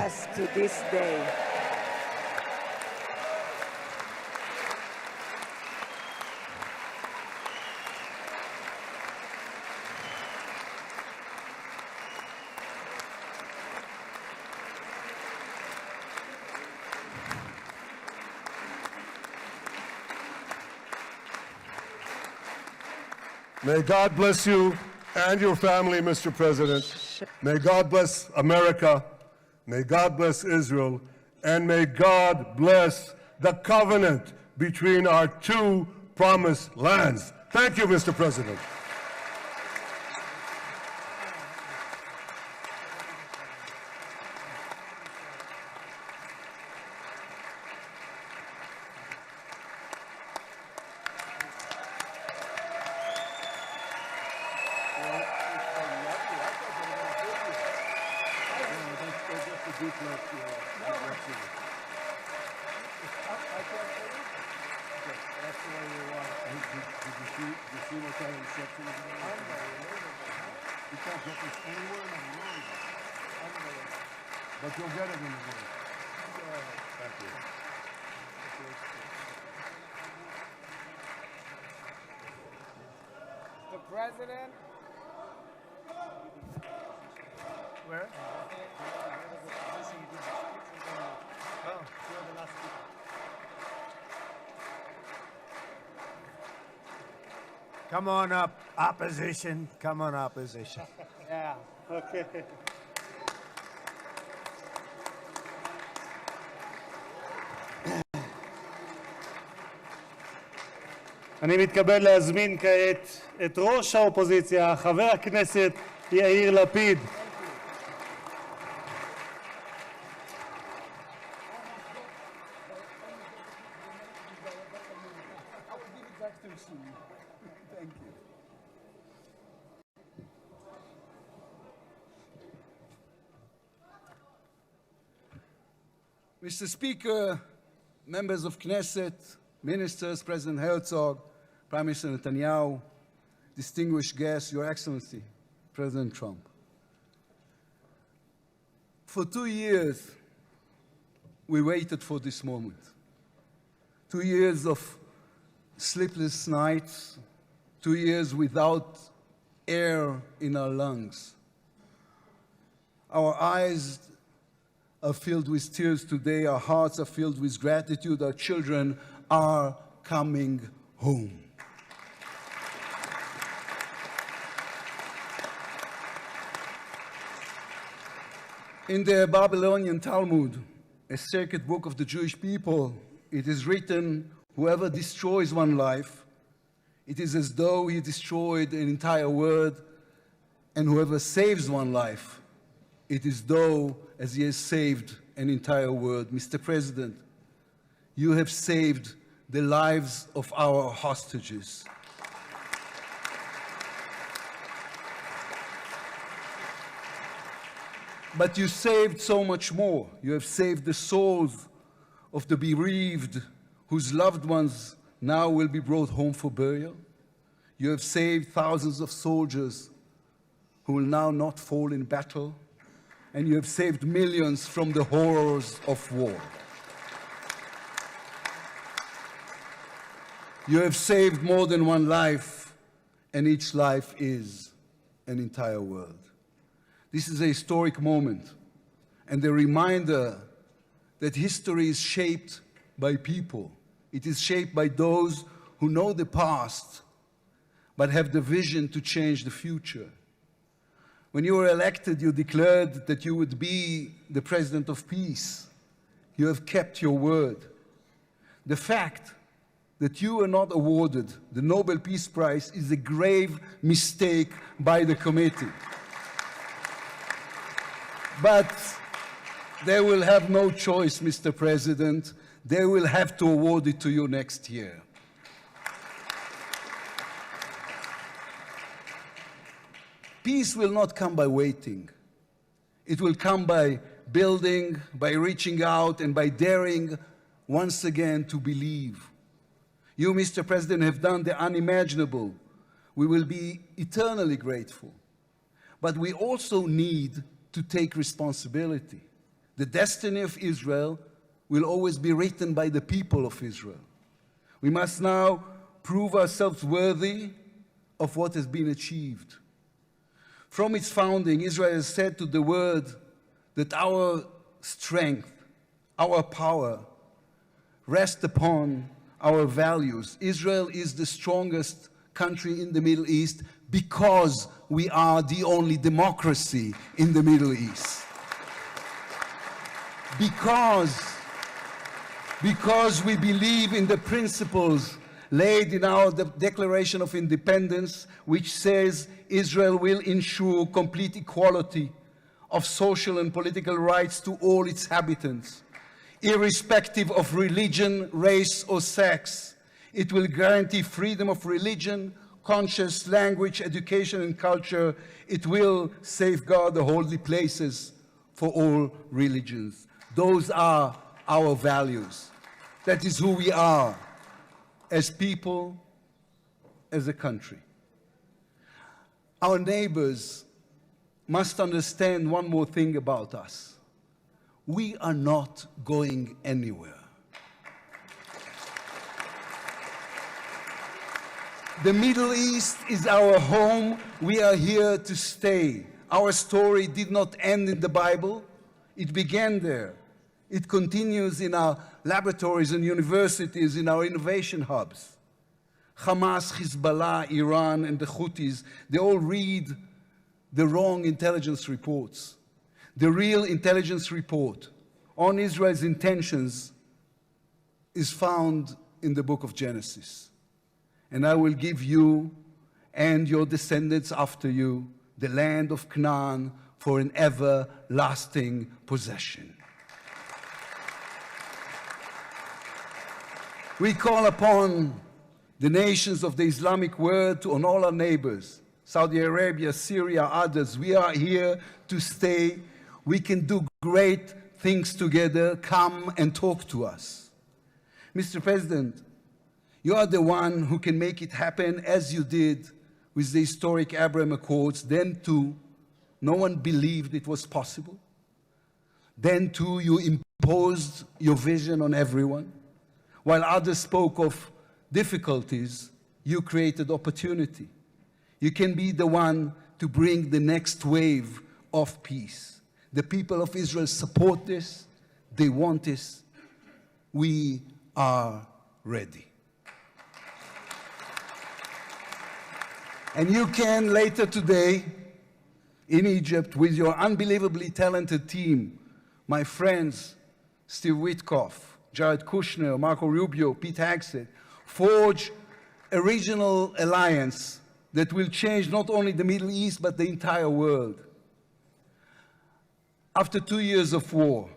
May God bless you and your family, Mr. President. May God bless America. May God bless Israel. And may God bless the covenant between our two promised lands. Thank you, Mr. President. But you'll get it in the morning. Thank you. The president. Where? Oh, you're the last speaker. Come on up, opposition. Come on, opposition. Yeah. Okay. אני מתכבד להזמין כעת את ראש האופוזיציה, חבר הכנסת יאיר לפיד. Mr. Speaker, members of Knesset, ministers, President Herzog, Prime Minister Netanyahu, distinguished guests, Your Excellency, President Trump. For 2 years, we waited for this moment. 2 years of sleepless nights, 2 years without air in our lungs. Our eyes are filled with tears today. Our hearts are filled with gratitude. Our children are coming home. In the Babylonian Talmud, a sacred book of the Jewish people, it is written, whoever destroys one life, it is as though he destroyed an entire world, and whoever saves one life, it is though as he has saved an entire world. Mr. President, you have saved the lives of our hostages. But you saved so much more. You have saved the souls of the bereaved whose loved ones now will be brought home for burial. You have saved thousands of soldiers who will now not fall in battle. And you have saved millions from the horrors of war. You have saved more than one life, and each life is an entire world. This is a historic moment, and a reminder that history is shaped by people. It is shaped by those who know the past, but have the vision to change the future. When you were elected, you declared that you would be the president of peace. You have kept your word. The fact that you were not awarded the Nobel Peace Prize is a grave mistake by the committee. But they will have no choice, Mr. President. They will have to award it to you next year. Peace will not come by waiting. It will come by building, by reaching out, and by daring once again to believe. You, Mr. President, have done the unimaginable. We will be eternally grateful. But we also need to take responsibility. The destiny of Israel will always be written by the people of Israel. We must now prove ourselves worthy of what has been achieved. From its founding, Israel has said to the world that our strength, our power, rest upon our values. Israel is the strongest country in the Middle East because we are the only democracy in the Middle East. Because we believe in the principles laid in our Declaration of Independence, which says Israel will ensure complete equality of social and political rights to all its inhabitants, irrespective of religion, race, or sex. It will guarantee freedom of religion, conscience, language, education, and culture. It will safeguard the holy places for all religions. Those are our values. That is who we are as people, as a country. Our neighbors must understand one more thing about us. We are not going anywhere. The Middle East is our home. We are here to stay. Our story did not end in the Bible. It began there. It continues in our laboratories and universities, in our innovation hubs. Hamas, Hezbollah, Iran, and the Houthis, they all read the wrong intelligence reports. The real intelligence report on Israel's intentions is found in the book of Genesis. And I will give you and your descendants after you the land of Canaan for an everlasting possession. We call upon the nations of the Islamic world and all our neighbors, Saudi Arabia, Syria, others. We are here to stay. We can do great things together. Come and talk to us. Mr. President, you are the one who can make it happen as you did with the historic Abraham Accords. Then too, no one believed it was possible. Then too, you imposed your vision on everyone. While others spoke of difficulties, you created opportunity. You can be the one to bring the next wave of peace. The people of Israel support this. They want this. We are ready. And you can later today in Egypt with your unbelievably talented team, my friends, Steve Witkoff, Jared Kushner, Marco Rubio, Pete Hegseth, forge a regional alliance that will change not only the Middle East, but the entire world. After 2 years of war,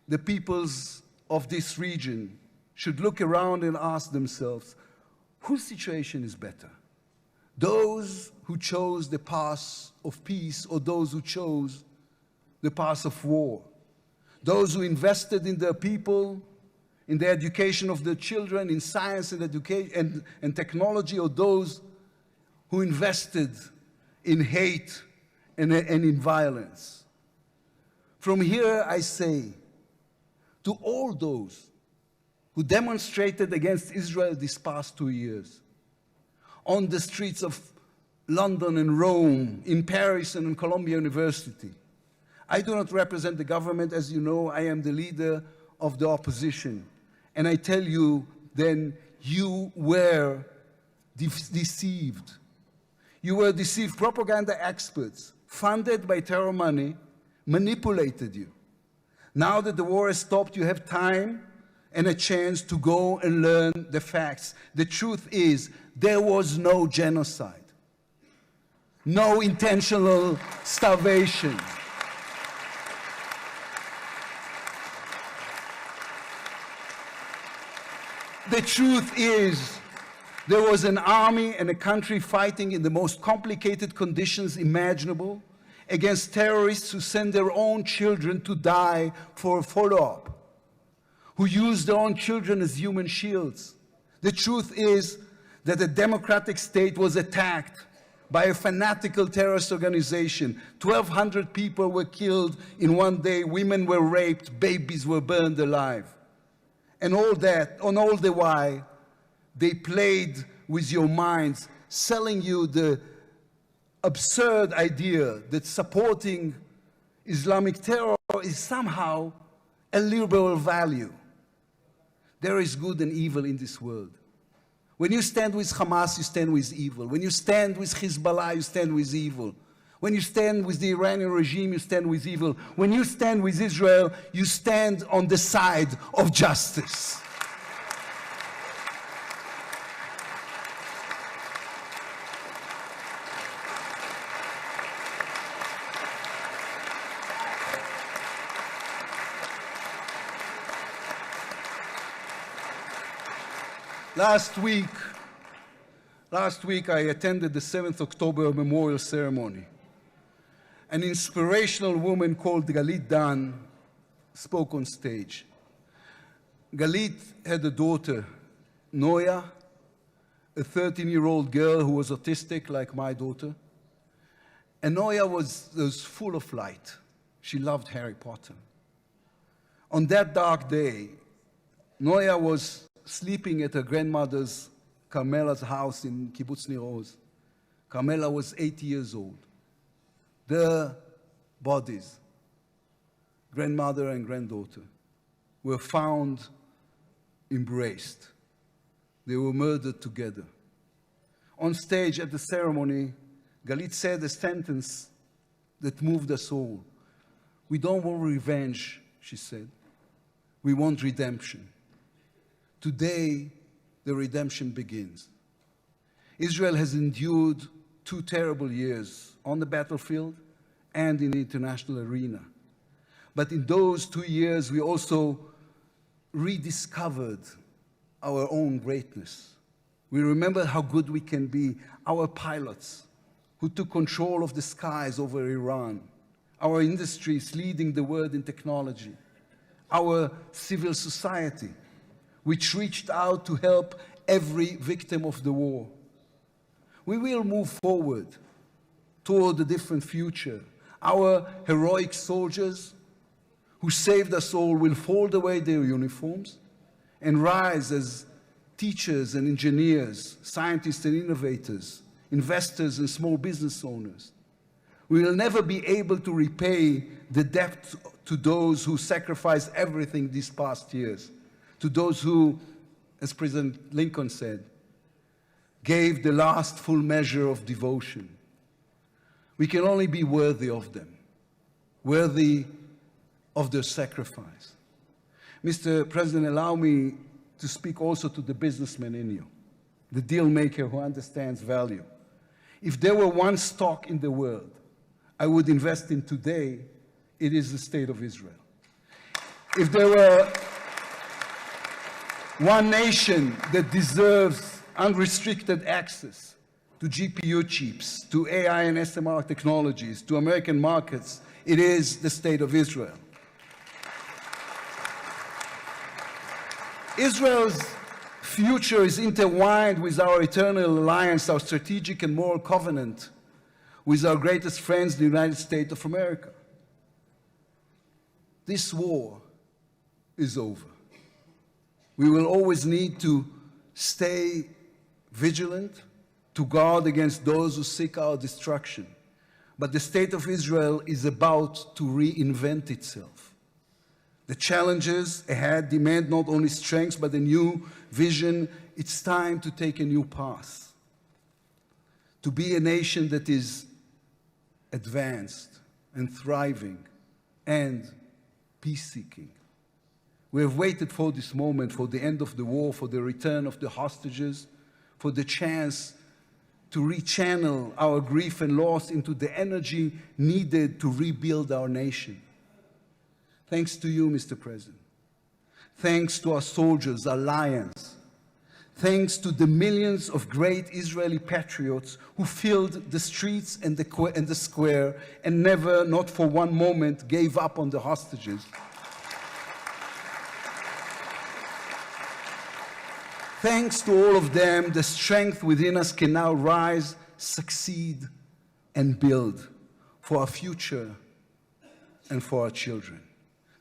the peoples of this region should look around and ask themselves, whose situation is better? Those who chose the path of peace or those who chose the path of war. Those who invested in their people, in the education of their children, in science and education and technology, or those who invested in hate and in violence. From here, I say to all those who demonstrated against Israel these past 2 years, on the streets of London and Rome, in Paris and in Columbia University. I do not represent the government. As you know, I am the leader of the opposition. And I tell you, then, you were deceived. You were deceived. Propaganda experts, funded by terror money, manipulated you. Now that the war has stopped, you have time and a chance to go and learn the facts. The truth is, there was no genocide, no intentional starvation. The truth is, there was an army and a country fighting in the most complicated conditions imaginable against terrorists who send their own children to die for a follow-up, who use their own children as human shields. The truth is that a democratic state was attacked by a fanatical terrorist organization. 1,200 people were killed in one day, women were raped, babies were burned alive. And all that, on all the while, they played with your minds, selling you the absurd idea that supporting Islamic terror is somehow a liberal value. There is good and evil in this world. When you stand with Hamas, you stand with evil. When you stand with Hezbollah, you stand with evil. When you stand with the Iranian regime, you stand with evil. When you stand with Israel, you stand on the side of justice. Last week I attended the 7th October memorial ceremony. An inspirational woman called Galit Dan spoke on stage. Galit had a daughter, Noya, a 13-year-old girl who was autistic like my daughter. And Noya was full of light. She loved Harry Potter. On that dark day, Noya was sleeping at her grandmother's, Carmela's house in Kibbutz Nir Oz. Carmela was 80 years old. Their bodies, grandmother and granddaughter, were found embraced. They were murdered together. On stage at the ceremony, Galit said a sentence that moved us all. We don't want revenge, she said. We want redemption. Today, the redemption begins. Israel has endured 2 terrible years on the battlefield and in the international arena. But in those 2 years, we also rediscovered our own greatness. We remember how good we can be. Our pilots who took control of the skies over Iran, our industries leading the world in technology, our civil society, which reached out to help every victim of the war. We will move forward toward a different future. Our heroic soldiers who saved us all will fold away their uniforms and rise as teachers and engineers, scientists and innovators, investors and small business owners. We will never be able to repay the debt to those who sacrificed everything these past years, to those who, as President Lincoln said, gave the last full measure of devotion. We can only be worthy of them, worthy of their sacrifice. Mr. President, allow me to speak also to the businessman in you, the deal maker who understands value. If there were one stock in the world I would invest in today, it is the state of Israel. If there were one nation that deserves unrestricted access to GPU chips, to AI and SMR technologies, to American markets, It is the state of Israel. Israel's future is intertwined with our eternal alliance, our strategic and moral covenant with our greatest friends, the United States of America. This war is over. We will always need to stay vigilant, to guard against those who seek our destruction. But the state of Israel is about to reinvent itself. The challenges ahead demand not only strength, but a new vision. It's time to take a new path, to be a nation that is advanced and thriving and peace-seeking. We have waited for this moment, for the end of the war, for the return of the hostages, for the chance to rechannel our grief and loss into the energy needed to rebuild our nation. Thanks to you, Mr. President. Thanks to our soldiers, our lions. Thanks to the millions of great Israeli patriots who filled the streets and the square and never, not for one moment, gave up on the hostages. Thanks to all of them, the strength within us can now rise, succeed, and build for our future and for our children.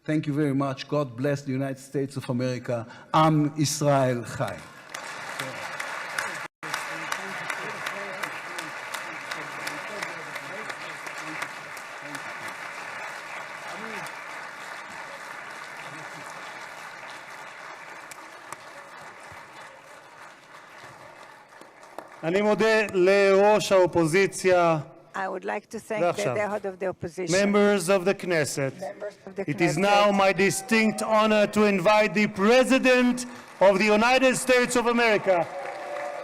Thank you very much. God bless the United States of America. Am Israel Chai. אני מודה לראש האופוזיציה. I would like to thank the head of the opposition. Members of the Knesset. It is now my distinct honor to invite the President of the United States of America,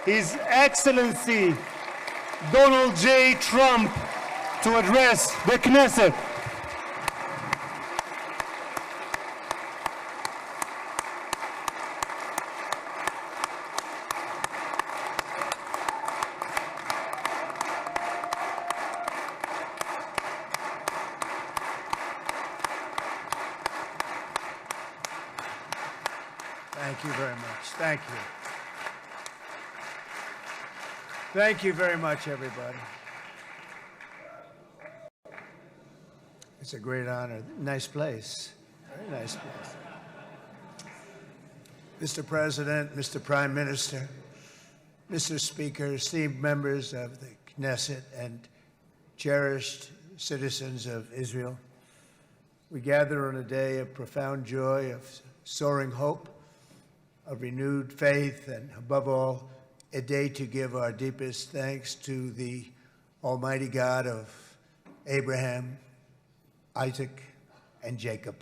His Excellency Donald J. Trump, to address the Knesset. Thank you very much. Thank you. Thank you very much, everybody. It's a great honor. Nice place. Very nice place. Mr. President, Mr. Prime Minister, Mr. Speaker, esteemed members of the Knesset and cherished citizens of Israel, we gather on a day of profound joy, of soaring hope, of renewed faith, and above all, a day to give our deepest thanks to the Almighty God of Abraham, Isaac, and Jacob.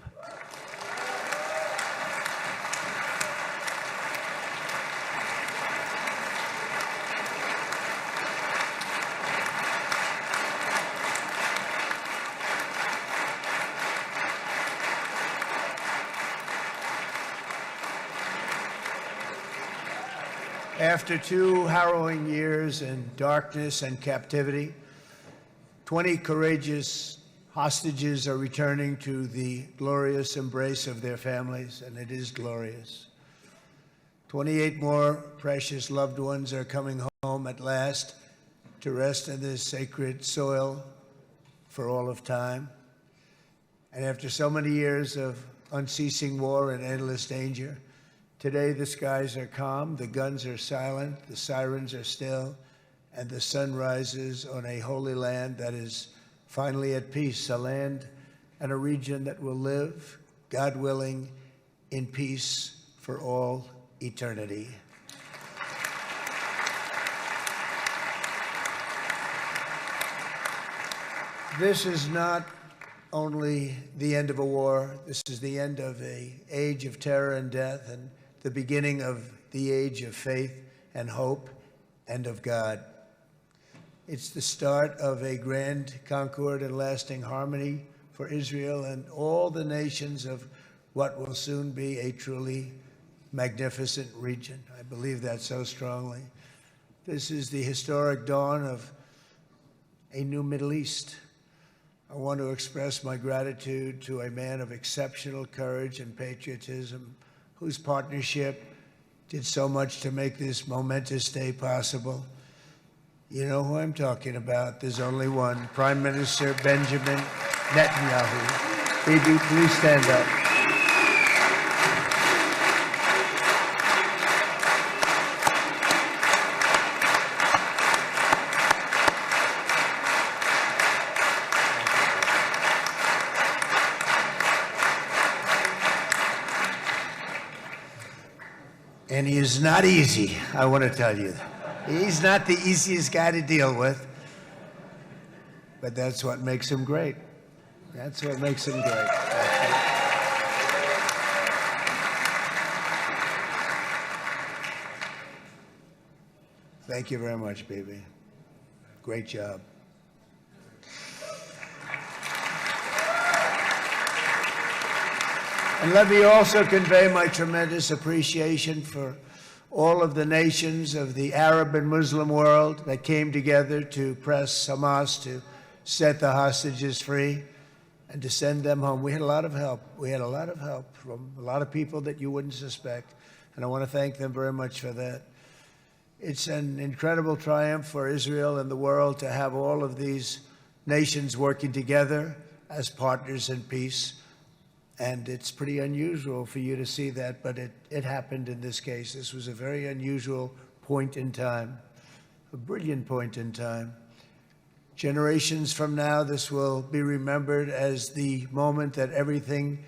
After 2 harrowing years in darkness and captivity, 20 courageous hostages are returning to the glorious embrace of their families, and it is glorious. 28 more precious loved ones are coming home at last to rest in this sacred soil for all of time. And after so many years of unceasing war and endless danger, today the skies are calm, the guns are silent, the sirens are still, and the sun rises on a holy land that is finally at peace, a land and a region that will live, God willing, in peace for all eternity. This is not only the end of a war, this is the end of an age of terror and death, and the beginning of the age of faith and hope and of God. It's the start of a grand concord and lasting harmony for Israel and all the nations of what will soon be a truly magnificent region. I believe that so strongly. This is the historic dawn of a new Middle East, I want to express my gratitude to a man of exceptional courage and patriotism, whose partnership did so much to make this momentous day possible. You know who I'm talking about. There's only one, Prime Minister Benjamin Netanyahu. Bibi, please stand up. And he is not easy, I want to tell you. He's not the easiest guy to deal with, but that's what makes him great. That's what makes him great. Thank you very much, baby. Great job. And let me also convey my tremendous appreciation for all of the nations of the Arab and Muslim world that came together to press Hamas to set the hostages free and to send them home. We had a lot of help. We had a lot of help from a lot of people that you wouldn't suspect, and I want to thank them very much for that. It's an incredible triumph for Israel and the world to have all of these nations working together as partners in peace. And it's pretty unusual for you to see that, but it happened in this case. This was a very unusual point in time, a brilliant point in time. Generations from now, this will be remembered as the moment that everything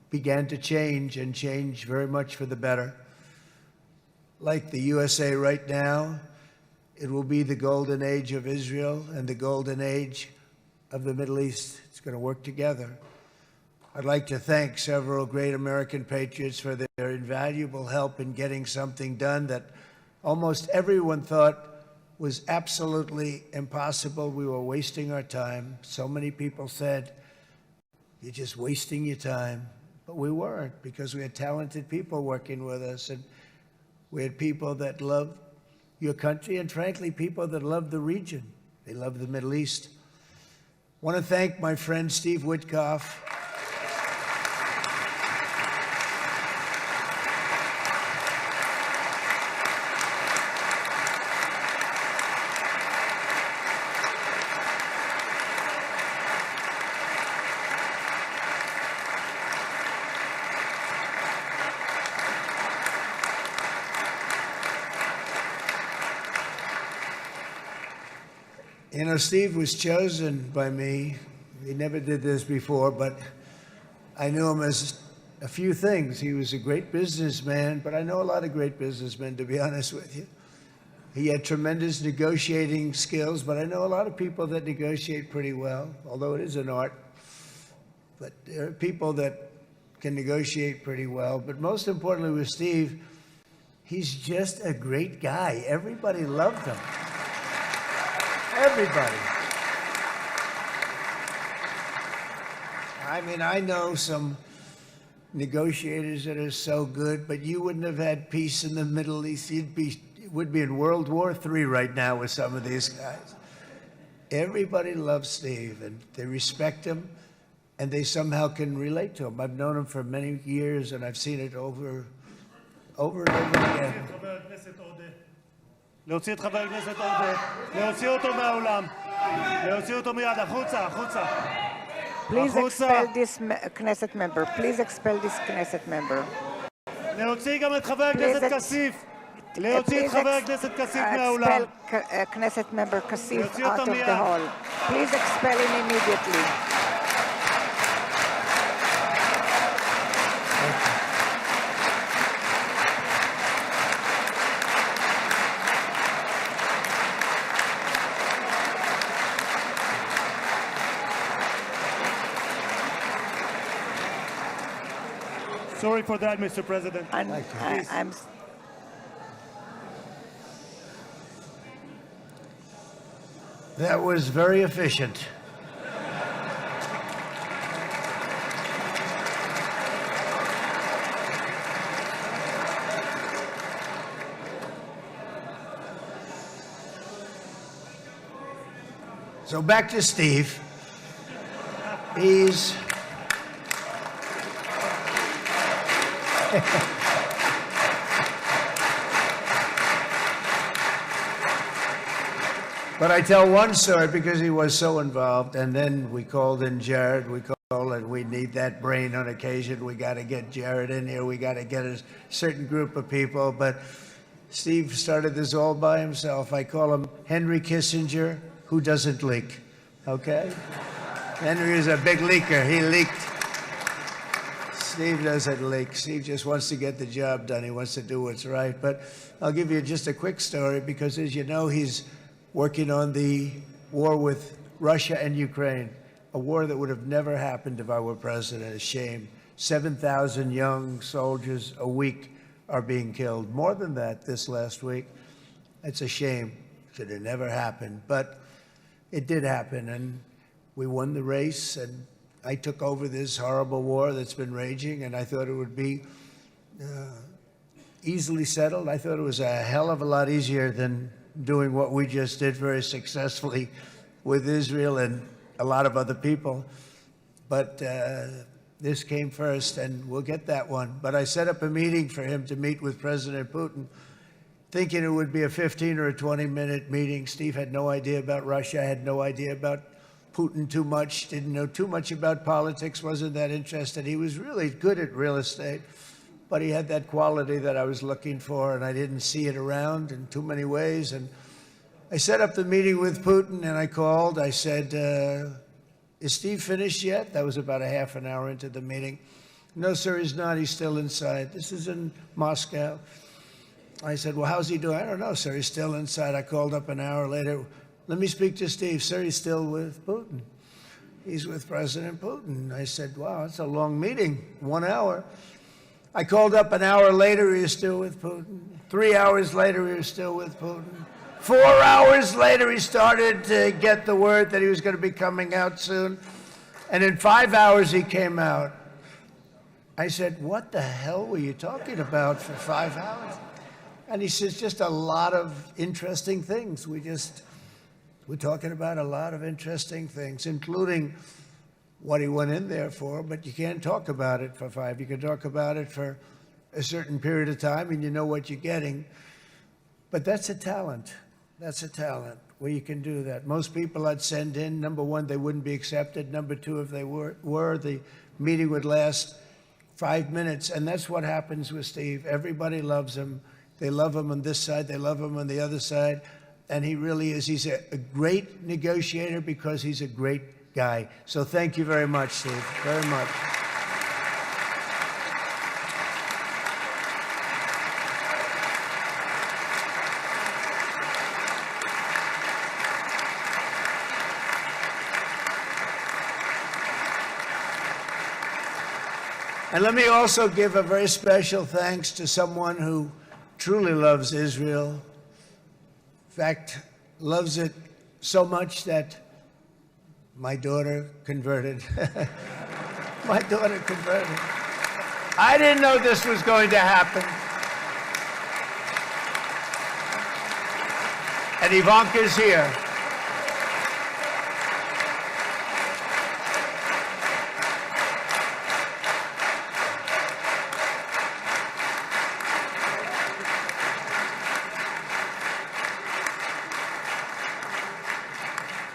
began to change, and change very much for the better. Like the USA right now, it will be the golden age of Israel and the golden age of the Middle East. It's going to work together. I'd like to thank several great American patriots for their invaluable help in getting something done that almost everyone thought was absolutely impossible. We were wasting our time. So many people said, "You're just wasting your time." But we weren't, because we had talented people working with us, and we had people that loved your country, and frankly, people that loved the region. They loved the Middle East. I want to thank my friend Steve Witkoff. You know, Steve was chosen by me. He never did this before, but I knew him as a few things. He was a great businessman, but I know a lot of great businessmen, to be honest with you. He had tremendous negotiating skills, but I know a lot of people that negotiate pretty well, although it is an art. But there are people that can negotiate pretty well. But most importantly with Steve, he's just a great guy. Everybody loved him. Everybody. I mean, I know some negotiators that are so good, but you wouldn't have had peace in the Middle East. You would be in World War III right now with some of these guys. Everybody loves Steve, and they respect him, and they somehow can relate to him. I've known him for many years, and I've seen it over and over again. להוציא את חבר הכנסת עודה, להוציא אותו מהאולם, להוציא אותו מיד, החוצה, החוצה. Please expel this Knesset member. Please expel this Knesset member. להוציא גם את חבר הכנסת כסיף. להוציא את חבר הכנסת כסיף מהאולם. Expel Knesset member Kasif out of the hall. Please expel him immediately. Sorry for that, Mr. President. That was very efficient. So back to Steve. He's But I tell one story because he was so involved, and then we called in Jared. We called, and we need that brain on occasion. We got to get Jared in here. We got to get a certain group of people. But Steve started this all by himself. I call him Henry Kissinger, who doesn't leak. Okay? Henry is a big leaker. He leaked. Steve doesn't leak. Steve just wants to get the job done. He wants to do what's right. But I'll give you just a quick story because, as you know, he's working on the war with Russia and Ukraine, a war that would have never happened if I were president. A shame. 7,000 young soldiers a week are being killed. More than that this last week. It's a shame. Should have never happened. But it did happen, and we won the race, and I took over this horrible war that's been raging, and I thought it would be easily settled. I thought it was a hell of a lot easier than doing what we just did very successfully with Israel and a lot of other people. But this came first, and we'll get that one. But I set up a meeting for him to meet with President Putin, thinking it would be a 15 or a 20-minute meeting. Steve had no idea about Russia, had no idea about Putin too much, didn't know too much about politics, wasn't that interested. He was really good at real estate, but he had that quality that I was looking for, and I didn't see it around in too many ways. And I set up the meeting with Putin, and I called. I said, is Steve finished yet? That was about a half an hour into the meeting. No, sir, he's not. He's still inside. This is in Moscow. I said, well, how's he doing? I don't know, sir. He's still inside. I called up an hour later. Let me speak to Steve. Sir, he's still with Putin. He's with President Putin. I said, wow, that's a long meeting, 1 hour. I called up an hour later, he was still with Putin. 3 hours later, he was still with Putin. 4 hours later, he started to get the word that he was going to be coming out soon. And in 5 hours, he came out. I said, what the hell were you talking about for 5 hours? And he says, just a lot of interesting things. We're talking about a lot of interesting things, including what he went in there for, but you can't talk about it for 5. You can talk about it for a certain period of time, and you know what you're getting. But that's a talent. That's a talent where you can do that. Most people I'd send in, number one, they wouldn't be accepted. Number two, if they were the meeting would last 5 minutes. And that's what happens with Steve. Everybody loves him. They love him on this side. They love him on the other side. And he really is. He's a great negotiator because he's a great guy. So thank you very much, Steve. Very much. And let me also give a very special thanks to someone who truly loves Israel. In fact, loves it so much that my daughter converted. My daughter converted. I didn't know this was going to happen. And Ivanka's here.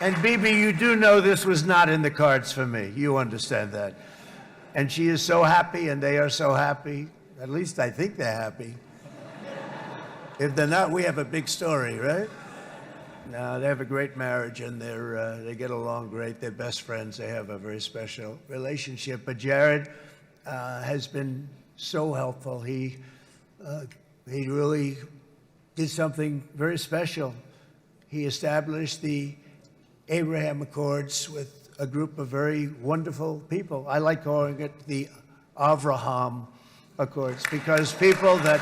And Bibi, you do know this was not in the cards for me. You understand that. And she is so happy, and they are so happy. At least I think they're happy. If they're not, we have a big story, right? No, they have a great marriage, and they get along great. They're best friends. They have a very special relationship. But Jared has been so helpful. He really did something very special. He established the Abraham Accords with a group of very wonderful people. I like calling it the Avraham Accords because people that,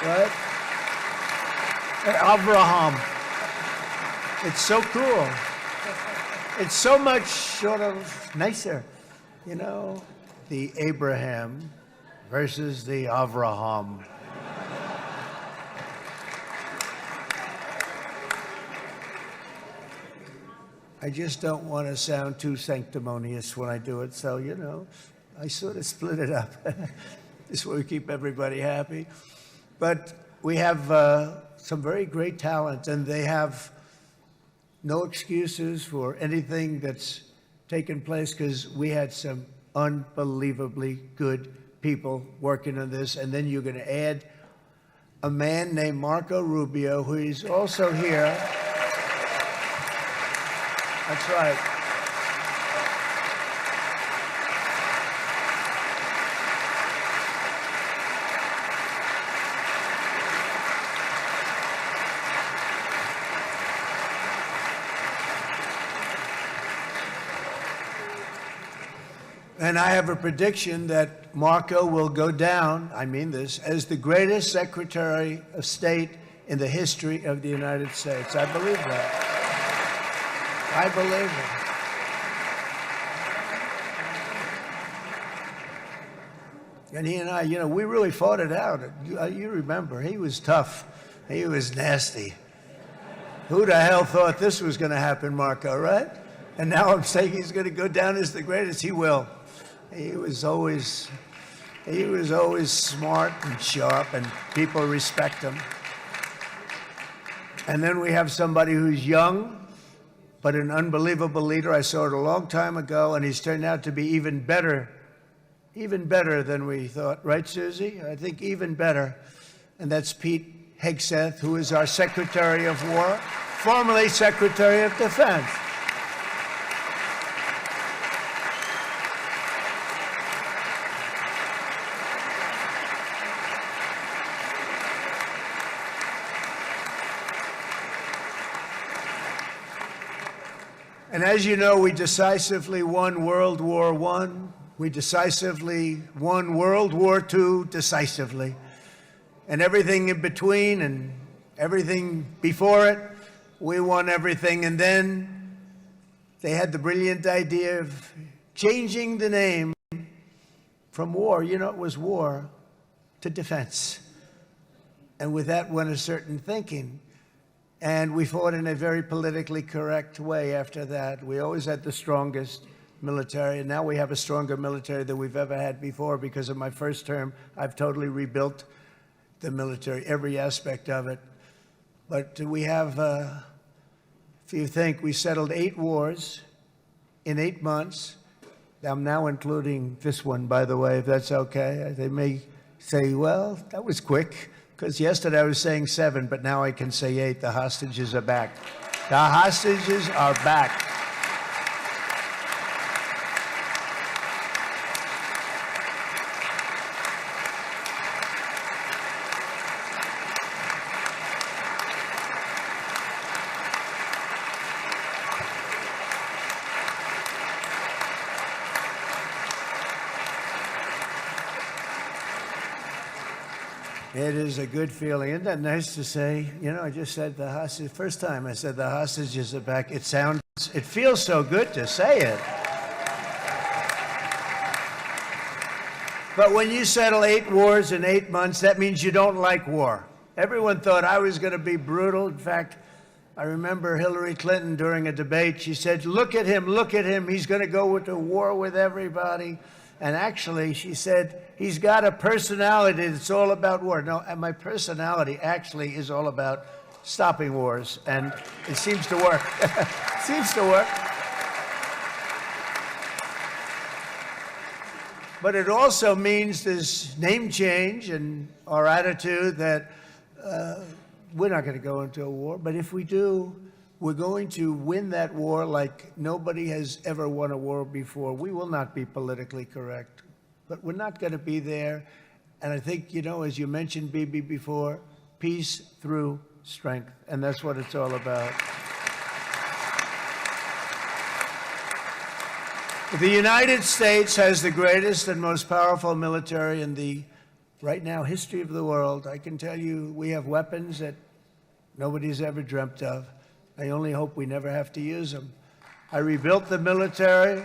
what? Avraham. It's so cool. It's so much sort of nicer, you know, the Abraham versus the Avraham. I just don't want to sound too sanctimonious when I do it. So, you know, I sort of split it up. This way we keep everybody happy. But we have some very great talent, and they have no excuses for anything that's taken place, because we had some unbelievably good people working on this. And then you're going to add a man named Marco Rubio, who is also here. That's right. And I have a prediction that Marco will go down, I mean this, as the greatest Secretary of State in the history of the United States. I believe that. I believe it. And he and I, you know, we really fought it out. You remember, he was tough. He was nasty. Who the hell thought this was going to happen, Marco, right? And now I'm saying he's going to go down as the greatest. He will. He was always smart and sharp, and people respect him. And then we have somebody who's young, but an unbelievable leader. I saw it a long time ago, and he's turned out to be even better than we thought. Right, Susie? I think even better. And that's Pete Hegseth, who is our Secretary of War, formerly Secretary of Defense. And as you know, we decisively won World War I. We decisively won World War II decisively. And everything in between and everything before it, we won everything. And then they had the brilliant idea of changing the name from war, you know, it was war, to defense. And with that went a certain thinking. And we fought in a very politically correct way after that. We always had the strongest military, and now we have a stronger military than we've ever had before. Because of my first term, I've totally rebuilt the military, every aspect of it. But we have, if you think, we settled 8 wars in 8 months. I'm now including this one, by the way, if that's okay. They may say, well, that was quick. Because yesterday I was saying 7, but now I can say 8. The hostages are back. The hostages are back. It is a good feeling. Isn't that nice to say? You know, I just said the hostage. First time I said the hostages are back. It feels so good to say it. But when you settle 8 wars in 8 months, that means you don't like war. Everyone thought I was going to be brutal. In fact, I remember Hillary Clinton during a debate, she said, look at him, he's going to go into war with everybody. And actually, she said, he's got a personality that's all about war. No, and my personality actually is all about stopping wars. And it seems to work. It seems to work. But it also means this name change and our attitude that we're not going to go into a war. But if we do, we're going to win that war like nobody has ever won a war before. We will not be politically correct, but we're not going to be there. And I think, you know, as you mentioned, Bibi, before, peace through strength. And that's what it's all about. The United States has the greatest and most powerful military in the, right now, history of the world. I can tell you we have weapons that nobody's ever dreamt of. I only hope we never have to use them. I rebuilt the military.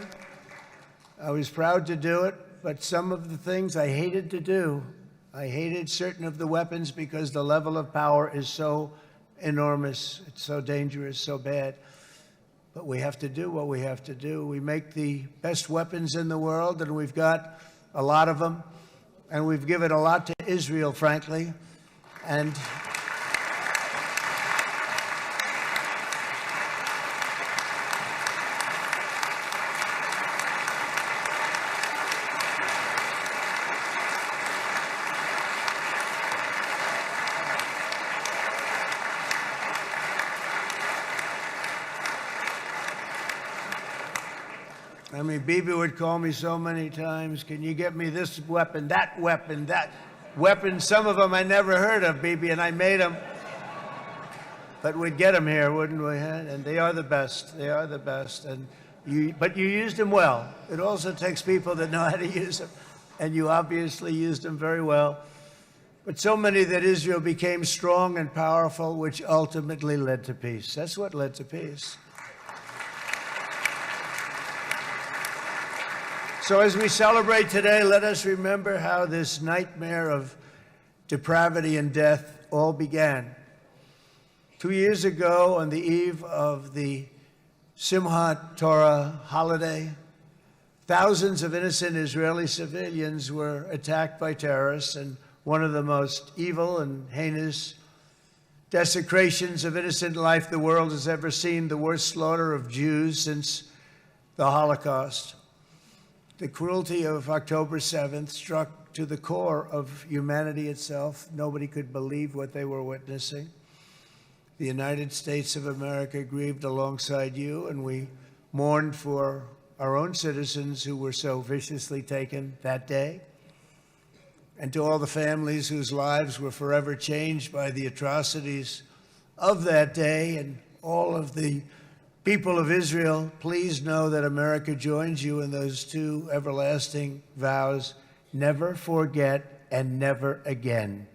I was proud to do it, but some of the things I hated to do. I hated certain of the weapons because the level of power is so enormous. It's so dangerous, so bad. but we have to do what we have to do. We make the best weapons in the world, and we've got a lot of them, and we've given a lot to Israel, frankly, and I mean, Bibi would call me so many times, can you get me this weapon, that weapon, that weapon? Some of them I never heard of, Bibi, and I made them. But we'd get them here, wouldn't we? And they are the best. They are the best. But you used them well. It also takes people that know how to use them. And you obviously used them very well. But so many that Israel became strong and powerful, which ultimately led to peace. That's what led to peace. So as we celebrate today, let us remember how this nightmare of depravity and death all began. 2 years ago, on the eve of the Simchat Torah holiday, thousands of innocent Israeli civilians were attacked by terrorists, and one of the most evil and heinous desecrations of innocent life the world has ever seen, the worst slaughter of Jews since the Holocaust. The cruelty of October 7th struck to the core of humanity itself. Nobody could believe what they were witnessing. The United States of America grieved alongside you, and we mourned for our own citizens who were so viciously taken that day. And to all the families whose lives were forever changed by the atrocities of that day, and all of the people of Israel, please know that America joins you in those two everlasting vows: never forget and never again.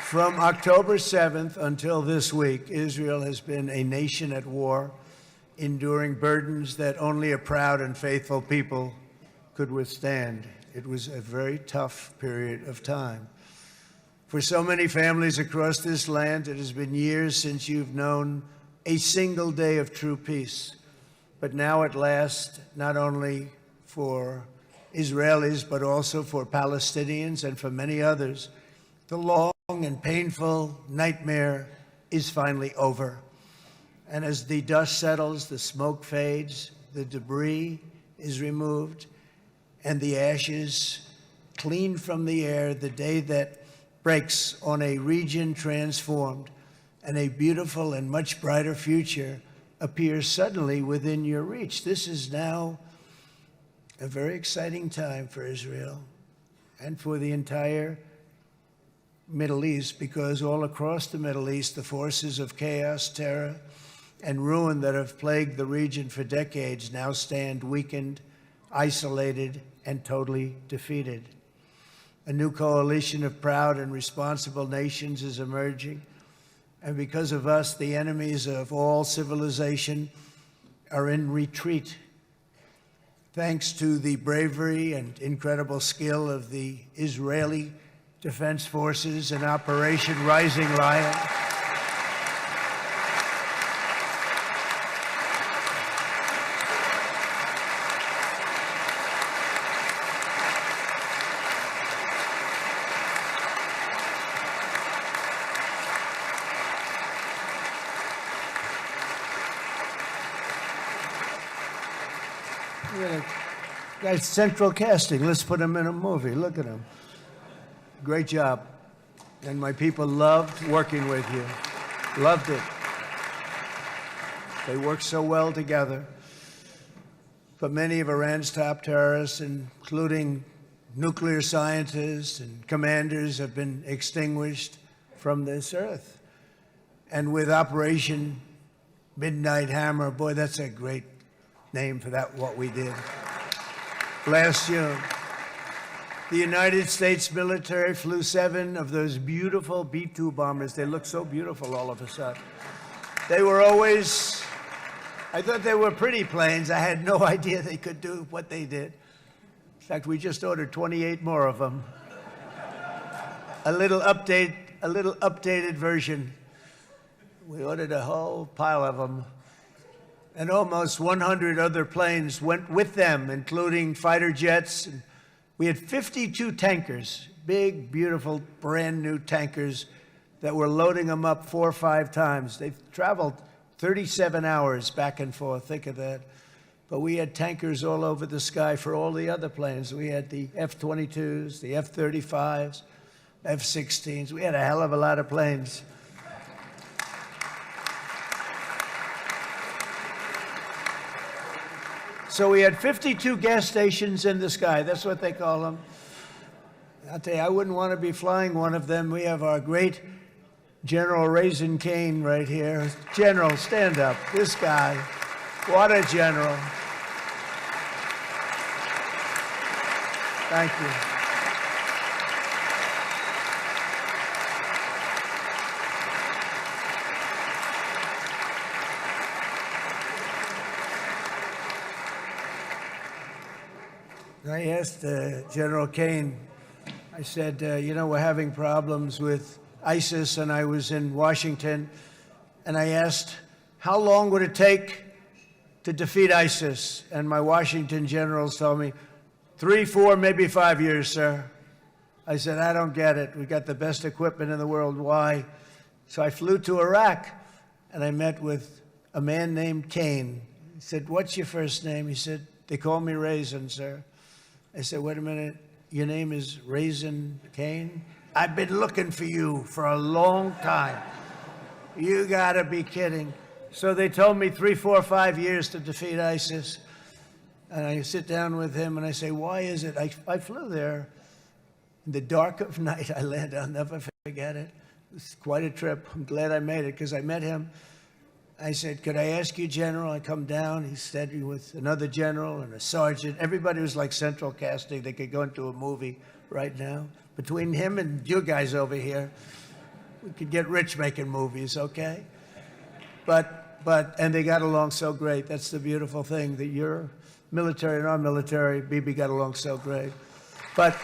From October 7th until this week, Israel has been a nation at war, enduring burdens that only a proud and faithful people could withstand. It was a very tough period of time. For so many families across this land, it has been years since you've known a single day of true peace. But now at last, not only for Israelis, but also for Palestinians and for many others, the long and painful nightmare is finally over. And as the dust settles, the smoke fades, the debris is removed, and the ashes cleaned from the air, the day that breaks on a region transformed, and a beautiful and much brighter future appears suddenly within your reach. This is now a very exciting time for Israel and for the entire Middle East, because all across the Middle East, the forces of chaos, terror, and ruin that have plagued the region for decades now stand weakened, isolated, and totally defeated. A new coalition of proud and responsible nations is emerging, and because of us, the enemies of all civilization are in retreat. Thanks to the bravery and incredible skill of the Israeli Defense Forces and Operation Rising Lion, guy's central casting. Let's put him in a movie. Look at him. Great job. And my people loved working with you. Loved it. They worked so well together. But many of Iran's top terrorists, including nuclear scientists and commanders, have been extinguished from this earth. And with Operation Midnight Hammer, boy, that's a great name for that, what we did last June. The United States military flew 7 of those beautiful B-2 bombers. They look so beautiful all of a sudden. They were always, I thought they were pretty planes. I had no idea they could do what they did. In fact, we just ordered 28 more of them. A little updated version. We ordered a whole pile of them. And almost 100 other planes went with them, including fighter jets. We had 52 tankers, big, beautiful, brand new tankers that were loading them up 4 or 5 times. They've traveled 37 hours back and forth, think of that. But we had tankers all over the sky for all the other planes. We had the F-22s, the F-35s, F-16s. We had a hell of a lot of planes. So we had 52 gas stations in the sky. That's what they call them. I'll tell you, I wouldn't want to be flying one of them. We have our great General Raisin Cain right here. General, stand up. This guy. What a general. Thank you. I asked General Cain, I said, you know, we're having problems with ISIS, and I was in Washington, and I asked, how long would it take to defeat ISIS? And my Washington generals told me, 3, 4, maybe 5 years, sir. I said, I don't get it. We got the best equipment in the world. Why? So I flew to Iraq, and I met with a man named Cain. He said, what's your first name? He said, they call me Raisin, sir. I said, wait a minute, your name is Raisin Cain? I've been looking for you for a long time. You gotta be kidding. So they told me 3, 4, 5 years to defeat ISIS. And I sit down with him and I say, why is it? I flew there in the dark of night. I landed, I'll never forget it. It was quite a trip. I'm glad I made it because I met him. I said, could I ask you, General? I come down. He said with another general and a sergeant. Everybody was like central casting. They could go into a movie right now. Between him and you guys over here, we could get rich making movies, okay? And they got along so great. That's the beautiful thing, that your military and our military, Bibi, got along so great. But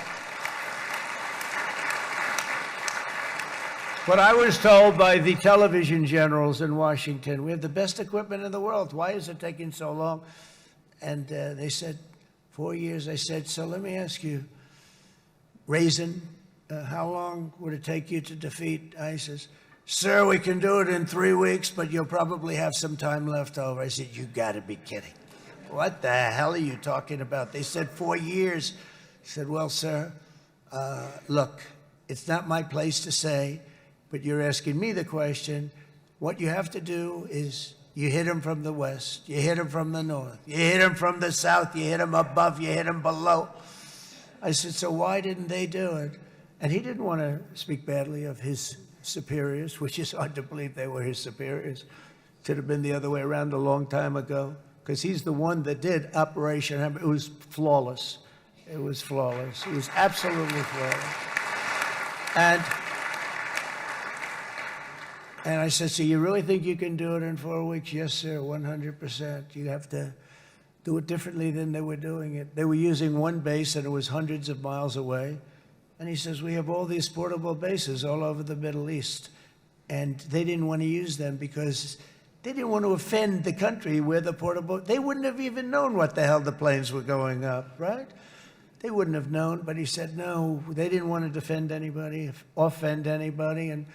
what I was told by the television generals in Washington, we have the best equipment in the world. Why is it taking so long? And they said, 4 years. I said, so let me ask you, Raisin, how long would it take you to defeat ISIS? Sir, we can do it in 3 weeks, but you'll probably have some time left over. I said, you gotta be kidding. What the hell are you talking about? They said 4 years. I said, well, sir, look, it's not my place to say, but you're asking me the question. What you have to do is you hit him from the west, you hit him from the north, you hit him from the south, you hit him above, you hit him below. I said, so why didn't they do it? And he didn't want to speak badly of his superiors, which is hard to believe they were his superiors. It should have been the other way around a long time ago, because he's the one that did Operation Hammer. It was flawless. It was flawless. It was absolutely flawless. And I said, so you really think you can do it in 4 weeks? Yes, sir, 100%. You have to do it differently than they were doing it. They were using one base, and it was hundreds of miles away. And he says, we have all these portable bases all over the Middle East. And they didn't want to use them because they didn't want to offend the country where the portable, they wouldn't have even known what the hell the planes were going up, right? They wouldn't have known, but he said, no, they didn't want to defend anybody, offend anybody, and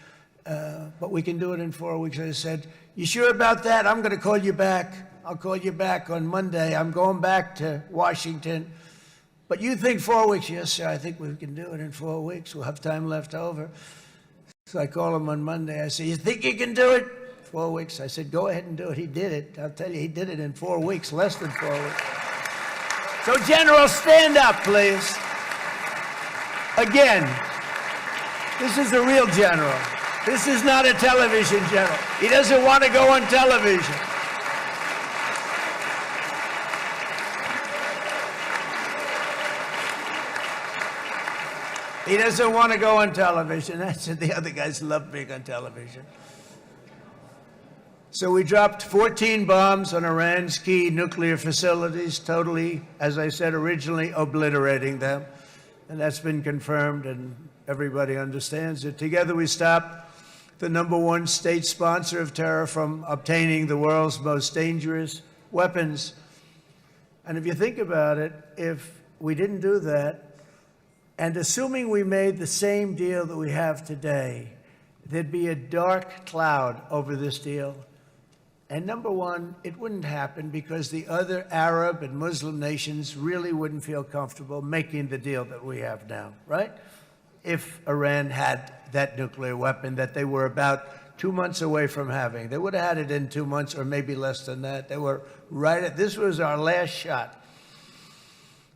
but we can do it in 4 weeks. I said, you sure about that? I'm going to call you back. I'll call you back on Monday. I'm going back to Washington. But you think 4 weeks? Yes, sir, I think we can do it in 4 weeks. We'll have time left over. So I call him on Monday. I said, you think you can do it? 4 weeks. I said, go ahead and do it. He did it. I'll tell you, he did it in 4 weeks, less than 4 weeks. So, General, stand up, please. Again, this is a real general. This is not a television general. He doesn't want to go on television. He doesn't want to go on television. That's it. The other guys love being on television. So we dropped 14 bombs on Iran's key nuclear facilities, totally, as I said originally, obliterating them. And that's been confirmed, and everybody understands it. Together we stopped the #1 state sponsor of terror from obtaining the world's most dangerous weapons. And if you think about it, if we didn't do that, and assuming we made the same deal that we have today, there'd be a dark cloud over this deal. And #1, it wouldn't happen because the other Arab and Muslim nations really wouldn't feel comfortable making the deal that we have now, right? If Iran had that nuclear weapon that they were about 2 months away from having. They would have had it in 2 months or maybe less than that. They were right at, this was our last shot.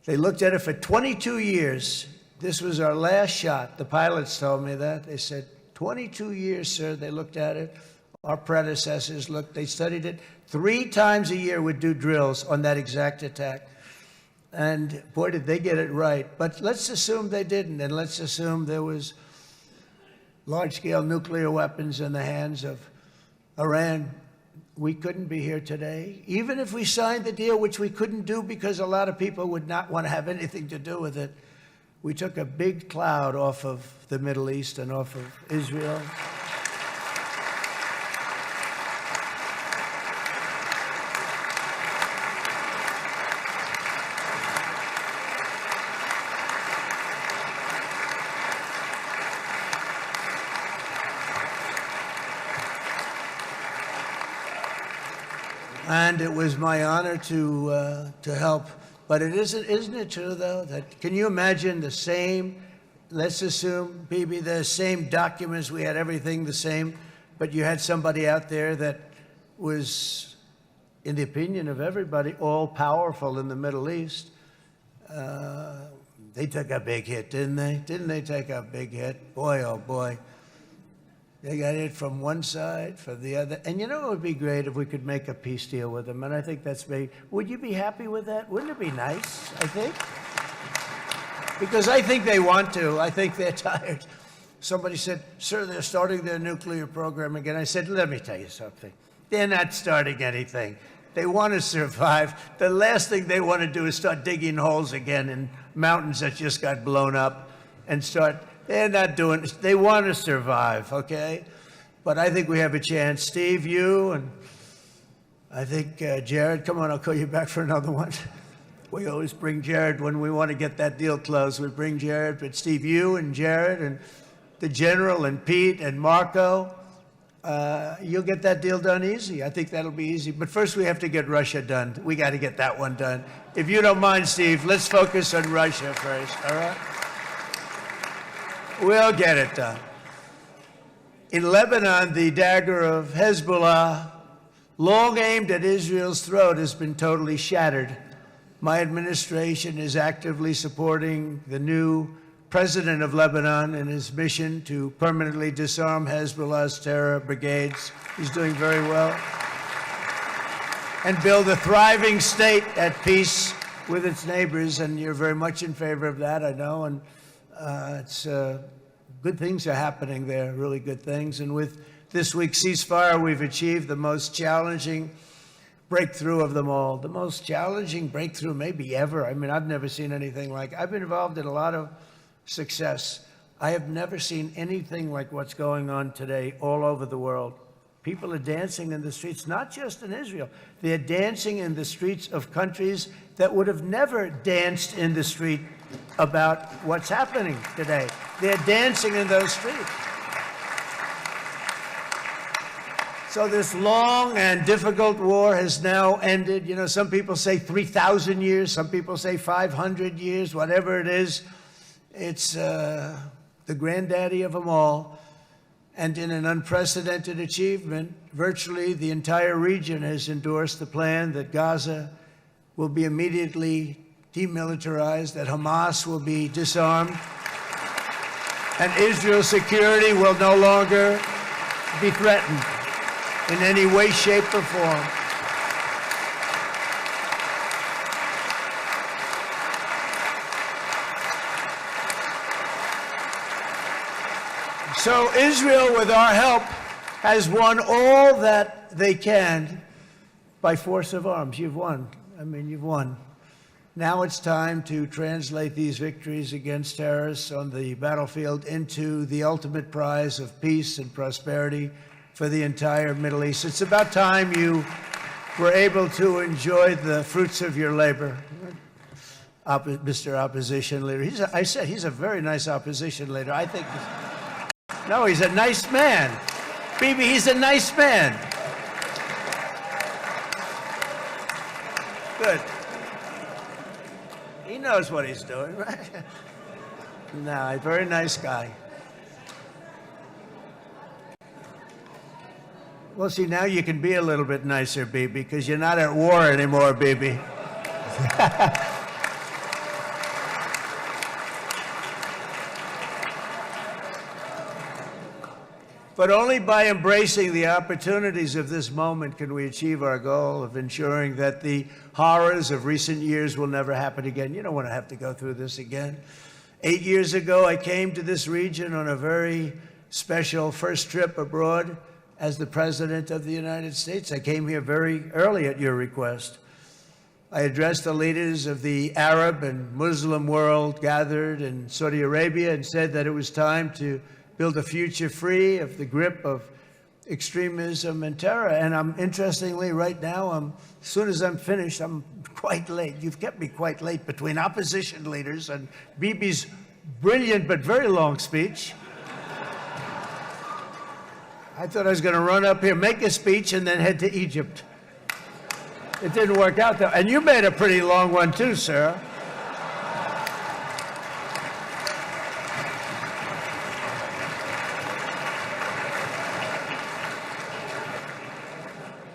They looked at it for 22 years. This was our last shot. The pilots told me that. They said, 22 years, sir. They looked at it. Our predecessors looked, they studied it. 3 times a year would do drills on that exact attack. And boy, did they get it right. But let's assume they didn't, and let's assume there was large-scale nuclear weapons in the hands of Iran. We couldn't be here today. Even if we signed the deal, which we couldn't do because a lot of people would not want to have anything to do with it, we took a big cloud off of the Middle East and off of Israel. And it was my honor to help. But isn't it true, though, that can you imagine the same, let's assume, Bibi, the same documents, we had everything the same, but you had somebody out there that was, in the opinion of everybody, all-powerful in the Middle East. They took a big hit, didn't they? Didn't they take a big hit? Boy, oh boy. They got it from one side, from the other. And you know, it would be great if we could make a peace deal with them. And I think that's big. Would you be happy with that? Wouldn't it be nice, I think? Because I think they want to. I think they're tired. Somebody said, sir, they're starting their nuclear program again. I said, let me tell you something. They're not starting anything. They want to survive. The last thing they want to do is start digging holes again in mountains that just got blown up and start. They're not doing it. They want to survive, okay? But I think we have a chance. Steve, you, and I think Jared, come on, I'll call you back for another one. We always bring Jared when we want to get that deal closed. We bring Jared, but Steve, you and Jared and the General and Pete and Marco, you'll get that deal done easy. I think that'll be easy. But first we have to get Russia done. We got to get that one done. If you don't mind, Steve, let's focus on Russia first, all right? We'll get it done. In Lebanon, the dagger of Hezbollah, long aimed at Israel's throat, has been totally shattered. My administration is actively supporting the new president of Lebanon in his mission to permanently disarm Hezbollah's terror brigades. He's doing very well. And build a thriving state at peace with its neighbors. And you're very much in favor of that, I know. And it's good things are happening there, really good things. And with this week's ceasefire, we've achieved the most challenging breakthrough of them all. The most challenging breakthrough maybe ever. I mean, I've never seen anything like it. I've been involved in a lot of success. I have never seen anything like what's going on today all over the world. People are dancing in the streets, not just in Israel. They're dancing in the streets of countries that would have never danced in the street about what's happening today. They're dancing in those streets. So this long and difficult war has now ended. You know, some people say 3,000 years, some people say 500 years, whatever it is. It's the granddaddy of them all. And in an unprecedented achievement, virtually the entire region has endorsed the plan that Gaza will be immediately demilitarized, that Hamas will be disarmed, and Israel's security will no longer be threatened in any way, shape, or form. So Israel, with our help, has won all that they can by force of arms. You've won. I mean, you've won. Now it's time to translate these victories against terrorists on the battlefield into the ultimate prize of peace and prosperity for the entire Middle East. It's about time you were able to enjoy the fruits of your labor. Mr. Opposition Leader. I said he's a very nice opposition leader. I think, no, he's a nice man. Bibi, he's a nice man. Good. He knows what he's doing, right? No, a very nice guy. Well, see, now you can be a little bit nicer, Bibi, because you're not at war anymore, Bibi. But only by embracing the opportunities of this moment can we achieve our goal of ensuring that the horrors of recent years will never happen again. You don't want to have to go through this again. 8 years ago, I came to this region on a very special first trip abroad as the President of the United States. I came here very early at your request. I addressed the leaders of the Arab and Muslim world gathered in Saudi Arabia and said that it was time to build a future free of the grip of extremism and terror. And interestingly, right now, as soon as I'm finished, I'm quite late. You've kept me quite late between opposition leaders and Bibi's brilliant but very long speech. I thought I was going to run up here, make a speech, and then head to Egypt. It didn't work out, though. And you made a pretty long one, too, sir.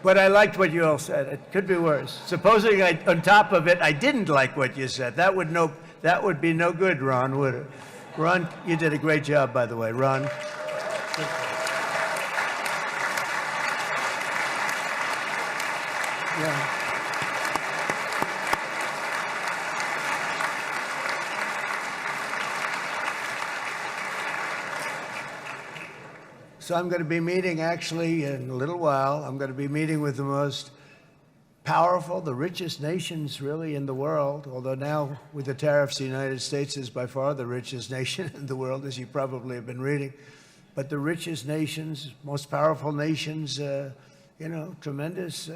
But I liked what you all said. It could be worse. Supposing on top of it, I didn't like what you said. That would be no good, Ron, would it? Ron, you did a great job, by the way, Ron. Yeah. So I'm going to be meeting, actually, in a little while, I'm going to be meeting with the most powerful, the richest nations, really, in the world, although now, with the tariffs, the United States is by far the richest nation in the world, as you probably have been reading. But the richest nations, most powerful nations, you know, tremendous,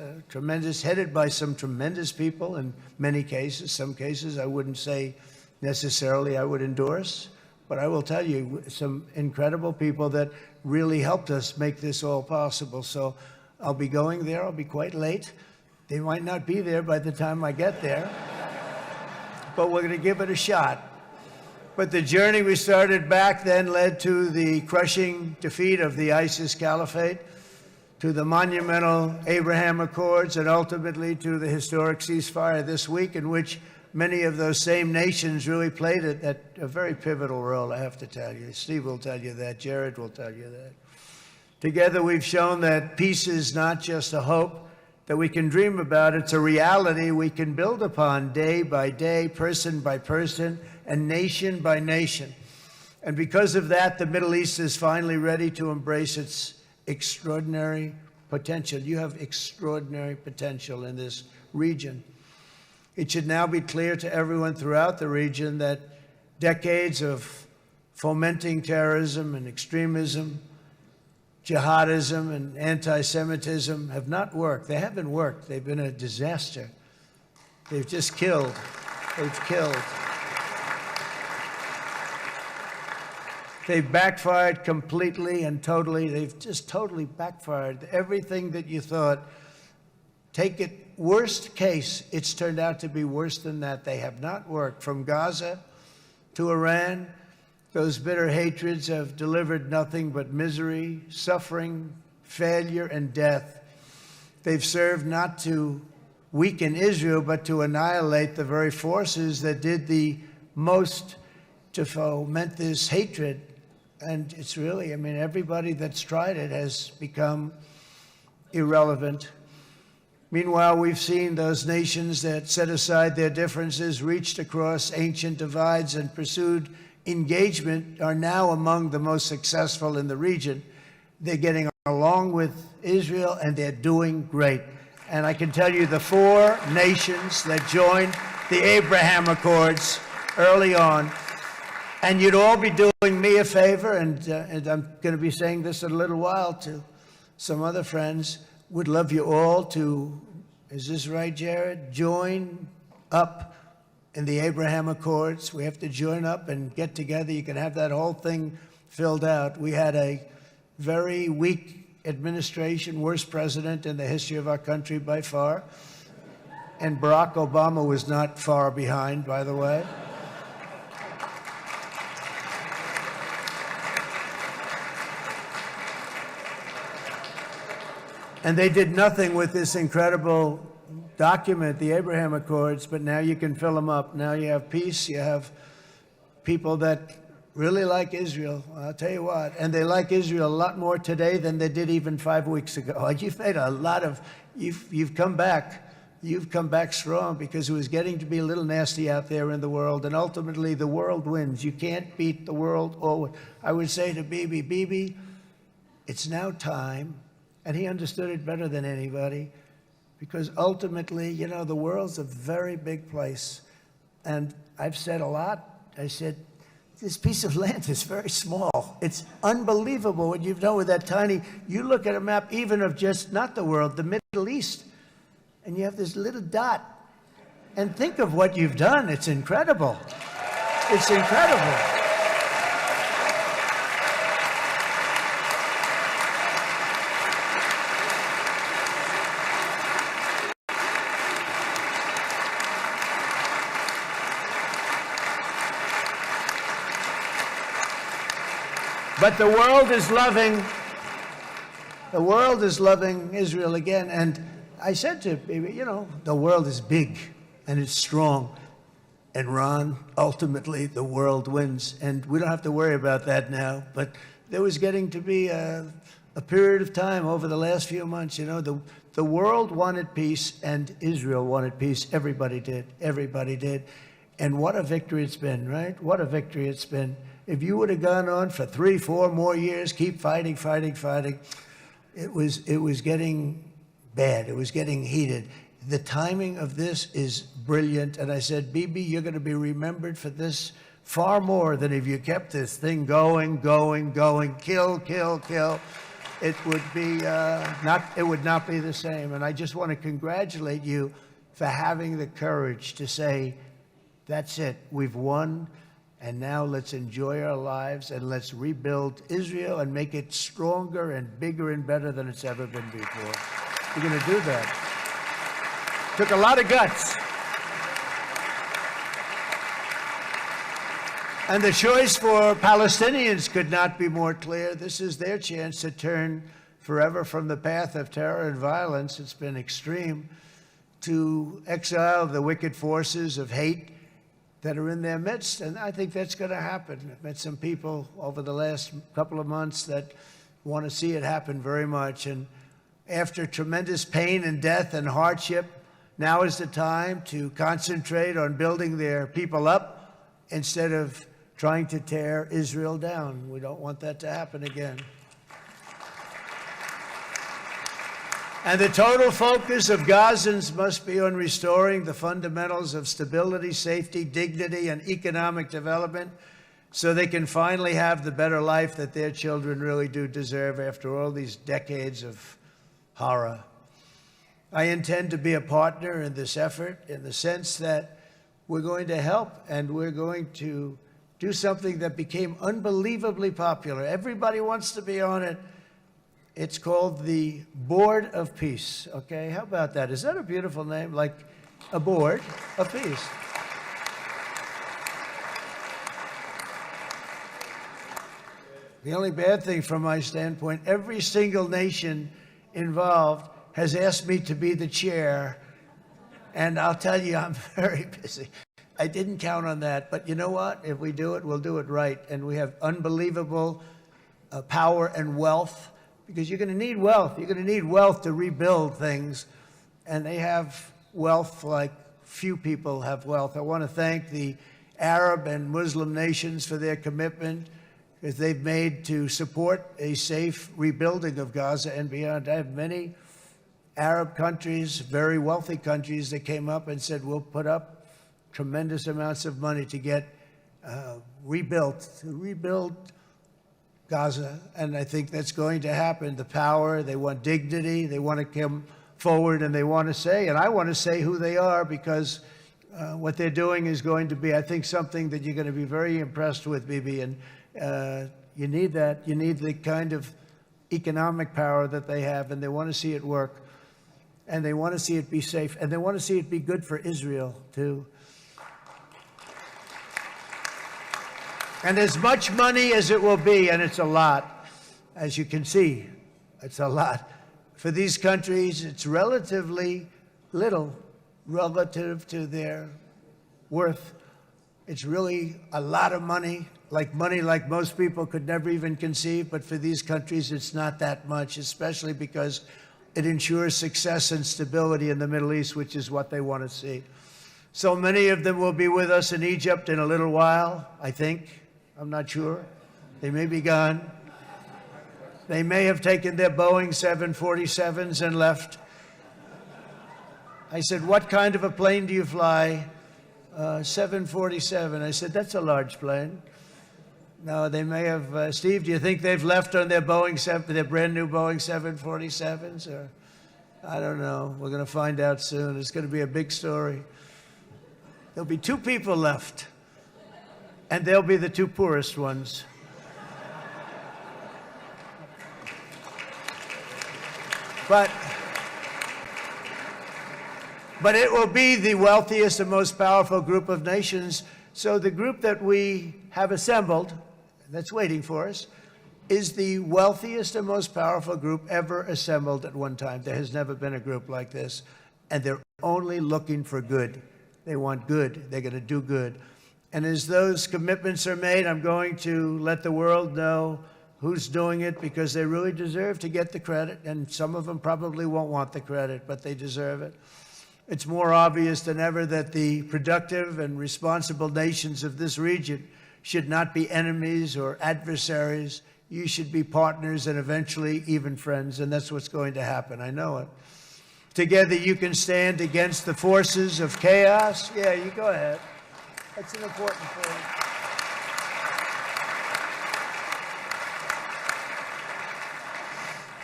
headed by some tremendous people in many cases. Some cases I wouldn't say necessarily I would endorse, but I will tell you some incredible people that really helped us make this all possible. So I'll be going there. I'll be quite late. They might not be there by the time I get there, but we're going to give it a shot. But the journey we started back then led to the crushing defeat of the ISIS caliphate, to the monumental Abraham Accords, and ultimately to the historic ceasefire this week, in which many of those same nations really played a very pivotal role, I have to tell you. Steve will tell you that. Jared will tell you that. Together, we've shown that peace is not just a hope that we can dream about. It's a reality we can build upon day by day, person by person, and nation by nation. And because of that, the Middle East is finally ready to embrace its extraordinary potential. You have extraordinary potential in this region. It should now be clear to everyone throughout the region that decades of fomenting terrorism and extremism, jihadism and anti-Semitism have not worked. They haven't worked. They've been a disaster. They've just killed. They've killed. They've backfired completely and totally. They've just totally backfired. Everything that you thought, take it worst case, it's turned out to be worse than that. They have not worked. From Gaza to Iran, those bitter hatreds have delivered nothing but misery, suffering, failure, and death. They've served not to weaken Israel, but to annihilate the very forces that did the most to foment this hatred. And it's really, I mean, everybody that's tried it has become irrelevant. Meanwhile, we've seen those nations that set aside their differences, reached across ancient divides, and pursued engagement are now among the most successful in the region. They're getting along with Israel, and they're doing great. And I can tell you the 4 nations that joined the Abraham Accords early on, and you'd all be doing me a favor, and I'm going to be saying this in a little while to some other friends, would love you all to, is this right, Jared? Join up in the Abraham Accords. We have to join up and get together. You can have that whole thing filled out. We had a very weak administration, worst president in the history of our country by far. And Barack Obama was not far behind, by the way. And they did nothing with this incredible document, the Abraham Accords, but now you can fill them up. Now you have peace, you have people that really like Israel. I'll tell you what, and they like Israel a lot more today than they did even 5 weeks ago. You've made a lot of, you've come back strong, because it was getting to be a little nasty out there in the world, and ultimately the world wins. You can't beat the world always. I would say to Bibi, it's now time, and he understood it better than anybody, because ultimately, you know, the world's a very big place. And I've said a lot. I said, this piece of land is very small. It's unbelievable what you've done with that tiny, you look at a map even of just, not the world, the Middle East, and you have this little dot. And think of what you've done. It's incredible. It's incredible. But the world is loving Israel again. And I said to Bibi, you know, the world is big and it's strong. And Ron, ultimately, the world wins. And we don't have to worry about that now. But there was getting to be a period of time over the last few months, you know, the world wanted peace and Israel wanted peace. Everybody did. Everybody did. And what a victory it's been, right? What a victory it's been. If you would have gone on for 3, 4 more years, keep fighting, it was getting bad. It was getting heated. The timing of this is brilliant. And I said, Bibi, you're going to be remembered for this far more than if you kept this thing going, kill. It would be it would not be the same. And I just want to congratulate you for having the courage to say, that's it, we've won. And now let's enjoy our lives and let's rebuild Israel and make it stronger and bigger and better than it's ever been before. We're going to do that. Took a lot of guts. And the choice for Palestinians could not be more clear. This is their chance to turn forever from the path of terror and violence. It's been extreme, to exile the wicked forces of hate that are in their midst, and I think that's going to happen. I've met some people over the last couple of months that want to see it happen very much, and after tremendous pain and death and hardship, now is the time to concentrate on building their people up instead of trying to tear Israel down. We don't want that to happen again. And the total focus of Gazans must be on restoring the fundamentals of stability, safety, dignity, and economic development so they can finally have the better life that their children really do deserve after all these decades of horror. I intend to be a partner in this effort in the sense that we're going to help and we're going to do something that became unbelievably popular. Everybody wants to be on it. It's called the Board of Peace, okay? How about that? Is that a beautiful name? Like a board of peace. The only bad thing from my standpoint, every single nation involved has asked me to be the chair, and I'll tell you, I'm very busy. I didn't count on that, but you know what? If we do it, we'll do it right. And we have unbelievable power and wealth, because you're going to need wealth. You're going to need wealth to rebuild things. And they have wealth like few people have wealth. I want to thank the Arab and Muslim nations for their commitment that they've made to support a safe rebuilding of Gaza and beyond. I have many Arab countries, very wealthy countries, that came up and said, we'll put up tremendous amounts of money to get rebuild Gaza. And I think that's going to happen. The power, they want dignity, they want to come forward, and they want to say, and I want to say who they are, because what they're doing is going to be, I think, something that you're going to be very impressed with, Bibi. And you need that. You need the kind of economic power that they have, and they want to see it work. And they want to see it be safe. And they want to see it be good for Israel, too. And as much money as it will be, and it's a lot, as you can see, it's a lot. For these countries, it's relatively little relative to their worth. It's really a lot of money like most people could never even conceive. But for these countries, it's not that much, especially because it ensures success and stability in the Middle East, which is what they want to see. So many of them will be with us in Egypt in a little while, I think. I'm not sure. They may be gone. They may have taken their Boeing 747s and left. I said, what kind of a plane do you fly? 747. I said, that's a large plane. No, they may have. Steve, do you think they've left on their their brand new Boeing 747s? Or I don't know. We're going to find out soon. It's going to be a big story. There'll be 2 people left, and they'll be the 2 poorest ones. But it will be the wealthiest and most powerful group of nations. So the group that we have assembled, that's waiting for us, is the wealthiest and most powerful group ever assembled at one time. There has never been a group like this. And they're only looking for good. They want good. They're going to do good. And as those commitments are made, I'm going to let the world know who's doing it, because they really deserve to get the credit. And some of them probably won't want the credit, but they deserve it. It's more obvious than ever that the productive and responsible nations of this region should not be enemies or adversaries. You should be partners and eventually even friends, and that's what's going to happen. I know it. Together you can stand against the forces of chaos. Yeah, you go ahead. That's an important point.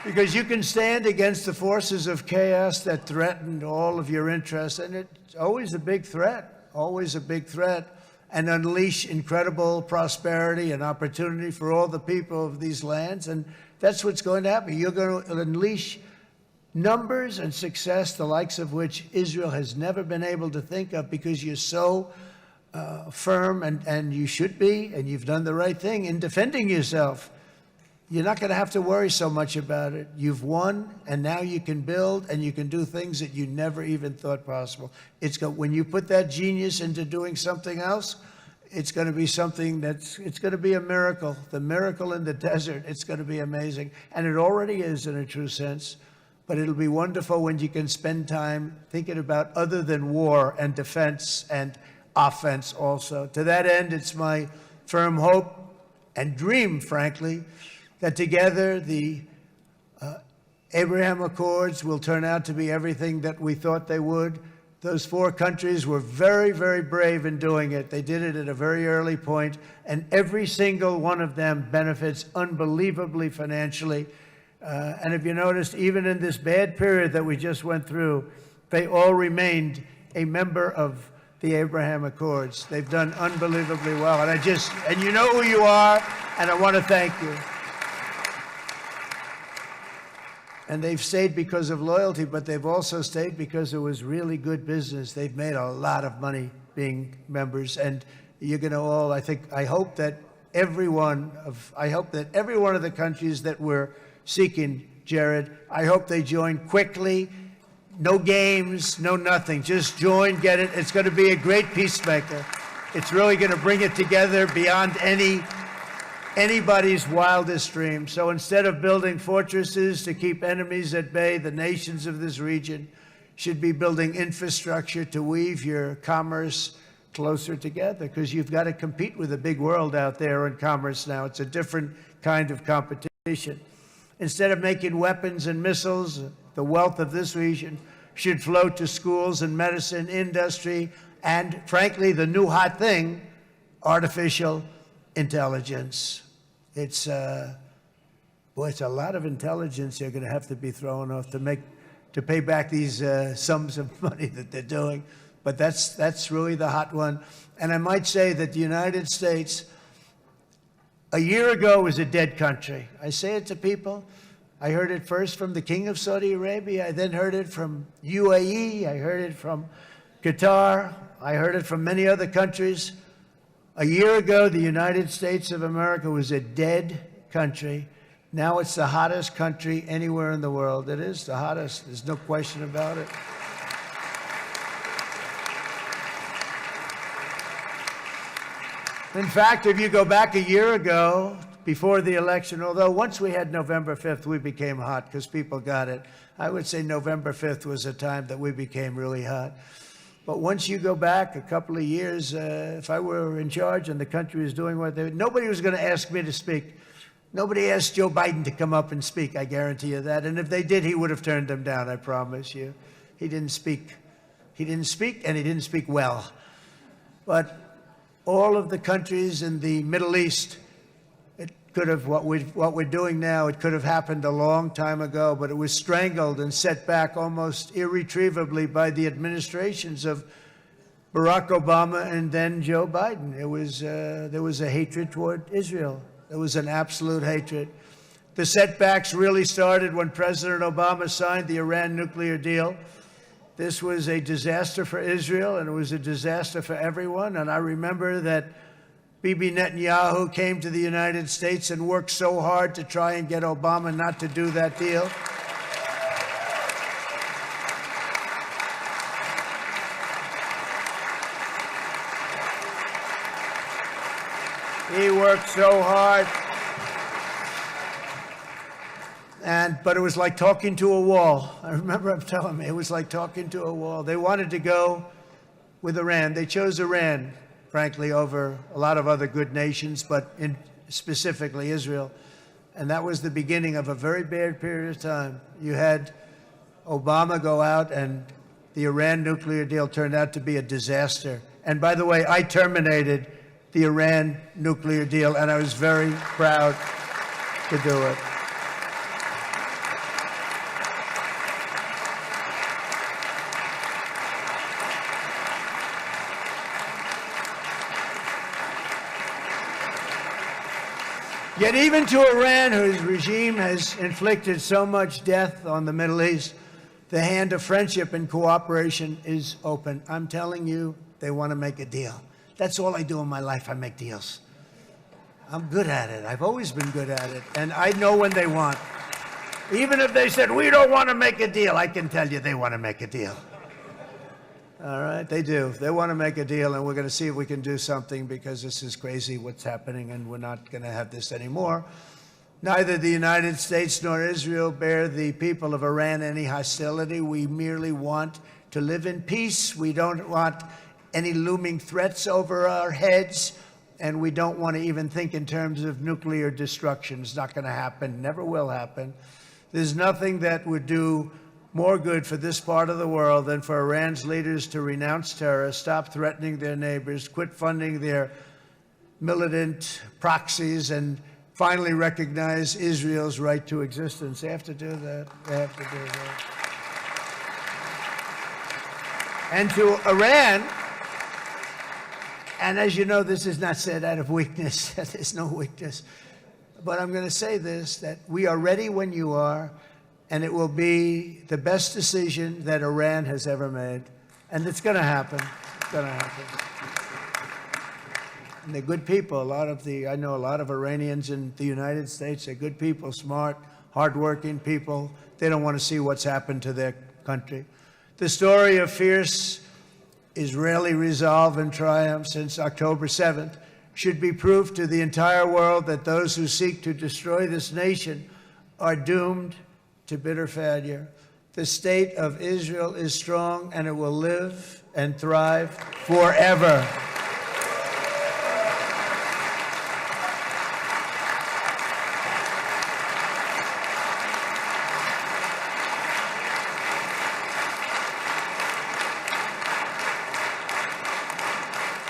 Because you can stand against the forces of chaos that threaten all of your interests, and it's always a big threat, and unleash incredible prosperity and opportunity for all the people of these lands. And that's what's going to happen. You're going to unleash numbers and success, the likes of which Israel has never been able to think of, because you're so firm, and you should be, and you've done the right thing in defending yourself. You're not going to have to worry so much about it. You've won, and now you can build, and you can do things that you never even thought possible. When you put that genius into doing something else, it's going to be something it's going to be a miracle. The miracle in the desert, it's going to be amazing. And it already is in a true sense. But it'll be wonderful when you can spend time thinking about other than war and defense and offense also. To that end, it's my firm hope and dream, frankly, that together the Abraham Accords will turn out to be everything that we thought they would. Those 4 countries were very, very brave in doing it. They did it at a very early point, and every single one of them benefits unbelievably financially. And if you noticed, even in this bad period that we just went through, they all remained a member of the Abraham Accords. They've done unbelievably well. And you know who you are, and I want to thank you. And they've stayed because of loyalty, but they've also stayed because it was really good business. They've made a lot of money being members, and you're going to all, I hope that every one of the countries that we're seeking, Jared, I hope they join quickly. No games, no nothing. Just join, get it. It's going to be a great peacemaker. It's really going to bring it together beyond anybody's wildest dream. So instead of building fortresses to keep enemies at bay, the nations of this region should be building infrastructure to weave your commerce closer together, because you've got to compete with the big world out there in commerce now. It's a different kind of competition. Instead of making weapons and missiles, the wealth of this region should flow to schools and medicine, industry, and frankly, the new hot thing, artificial intelligence. It's a lot of intelligence they're going to have to be thrown off to pay back these sums of money that they're doing. But that's really the hot one. And I might say that the United States, a year ago, was a dead country. I say it to people. I heard it first from the King of Saudi Arabia. I then heard it from UAE. I heard it from Qatar. I heard it from many other countries. A year ago, the United States of America was a dead country. Now it's the hottest country anywhere in the world. It is the hottest. There's no question about it. In fact, if you go back a year ago, before the election, although once we had November 5th, we became hot because people got it. I would say November 5th was a time that we became really hot. But once you go back a couple of years, if I were in charge and the country was doing what they were, nobody was going to ask me to speak. Nobody asked Joe Biden to come up and speak, I guarantee you that. And if they did, he would have turned them down, I promise you. He didn't speak. He didn't speak, and he didn't speak well. But all of the countries in the Middle East, it could have, what we're doing now, it could have happened a long time ago, but it was strangled and set back almost irretrievably by the administrations of Barack Obama and then Joe Biden. There was a hatred toward Israel. There was an absolute hatred. The setbacks really started when President Obama signed the Iran nuclear deal. This was a disaster for Israel, and it was a disaster for everyone. And I remember that Bibi Netanyahu came to the United States and worked so hard to try and get Obama not to do that deal. He worked so hard. But it was like talking to a wall. I remember him telling me it was like talking to a wall. They wanted to go with Iran. They chose Iran, frankly, over a lot of other good nations, but specifically Israel. And that was the beginning of a very bad period of time. You had Obama go out, and the Iran nuclear deal turned out to be a disaster. And by the way, I terminated the Iran nuclear deal, and I was very proud to do it. Yet even to Iran, whose regime has inflicted so much death on the Middle East, the hand of friendship and cooperation is open. I'm telling you, they want to make a deal. That's all I do in my life. I make deals. I'm good at it. I've always been good at it. And I know when they want. Even if they said, we don't want to make a deal, I can tell you they want to make a deal. All right, they do. They want to make a deal, and we're going to see if we can do something, because this is crazy what's happening, and we're not going to have this anymore. Neither the United States nor Israel bear the people of Iran any hostility. We merely want to live in peace. We don't want any looming threats over our heads, and we don't want to even think in terms of nuclear destruction. It's not going to happen, never will happen. There's nothing that would do more good for this part of the world than for Iran's leaders to renounce terror, stop threatening their neighbors, quit funding their militant proxies, and finally recognize Israel's right to existence. They have to do that. They have to do that. And to Iran, and as you know, this is not said out of weakness. There's no weakness. But I'm going to say this, that we are ready when you are, and it will be the best decision that Iran has ever made. And it's going to happen. It's going to happen. And they're good people. I know a lot of Iranians in the United States. They're good people, smart, hardworking people. They don't want to see what's happened to their country. The story of fierce Israeli resolve and triumph since October 7th should be proof to the entire world that those who seek to destroy this nation are doomed to bitter failure. The state of Israel is strong, and it will live and thrive forever.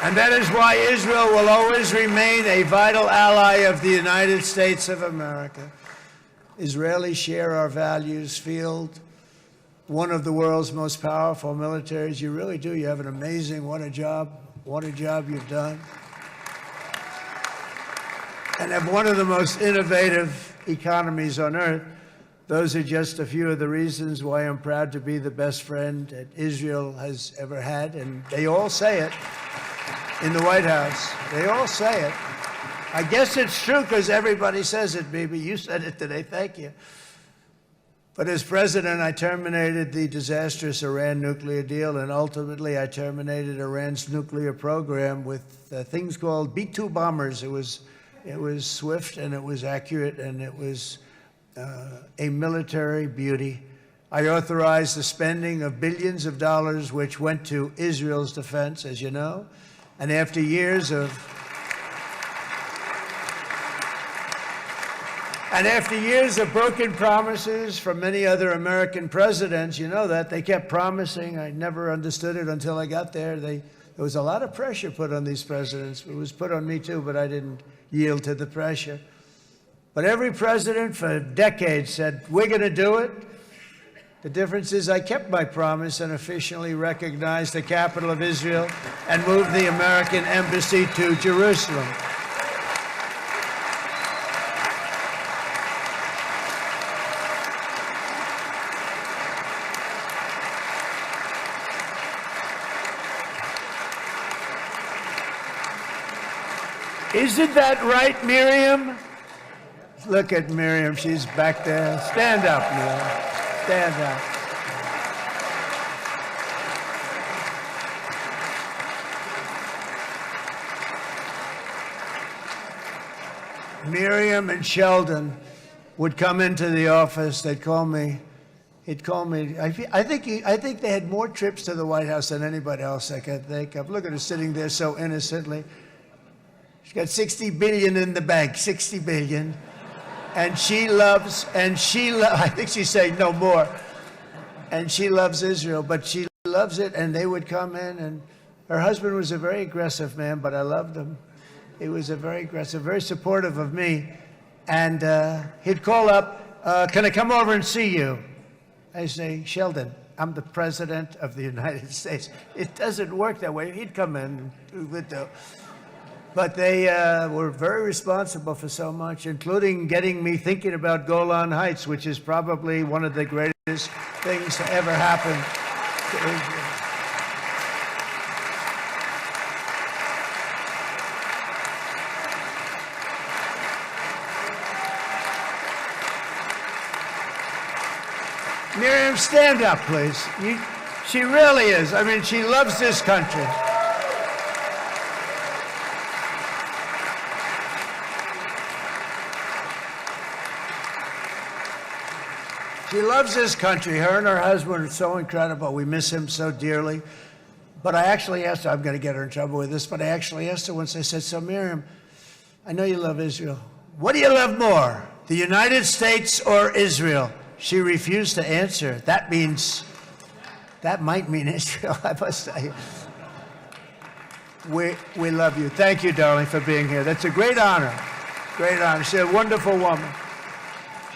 And that is why Israel will always remain a vital ally of the United States of America. Israelis share our values, field one of the world's most powerful militaries. You really do. You have an amazing, what a job you've done. And have one of the most innovative economies on earth. Those are just a few of the reasons why I'm proud to be the best friend that Israel has ever had. And they all say it. In the White House. They all say it. I guess it's true because everybody says it, Bibi. You said it today. Thank you. But as president, I terminated the disastrous Iran nuclear deal, and ultimately I terminated Iran's nuclear program with things called B-2 bombers. It was swift, and it was accurate, and it was a military beauty. I authorized the spending of billions of dollars, which went to Israel's defense, as you know. And after years of broken promises from many other American presidents, you know that, they kept promising. I never understood it until I got there. There was a lot of pressure put on these presidents. It was put on me too, but I didn't yield to the pressure. But every president for decades said, we're going to do it. The difference is I kept my promise and officially recognized the capital of Israel and moved the American embassy to Jerusalem. Isn't that right, Miriam? Look at Miriam. She's back there. Stand up, Miriam. Stand up. Miriam and Sheldon would come into the office. They'd call me. He'd call me. I think they had more trips to the White House than anybody else I could think of. Look at her sitting there so innocently. She's got $60 billion in the bank. $60 billion. And I think she's saying no more. And she loves Israel, but she loves it, and they would come in, and her husband was a very aggressive man, but I loved him. He was a very aggressive, very supportive of me. And he'd call up, can I come over and see you? I say, Sheldon, I'm the president of the United States. It doesn't work that way. He'd come in, but they were very responsible for so much, including getting me thinking about Golan Heights, which is probably one of the greatest things to ever happen to Israel. Miriam, stand up, please. She really is. I mean, she loves this country. She loves this country. Her and her husband are so incredible. We miss him so dearly. But I actually asked her, I'm going to get her in trouble with this, but I actually asked her once, I said, so Miriam, I know you love Israel. What do you love more, the United States or Israel? She refused to answer. That might mean Israel, I must say. We love you. Thank you, darling, for being here. That's a great honor. Great honor. She's a wonderful woman.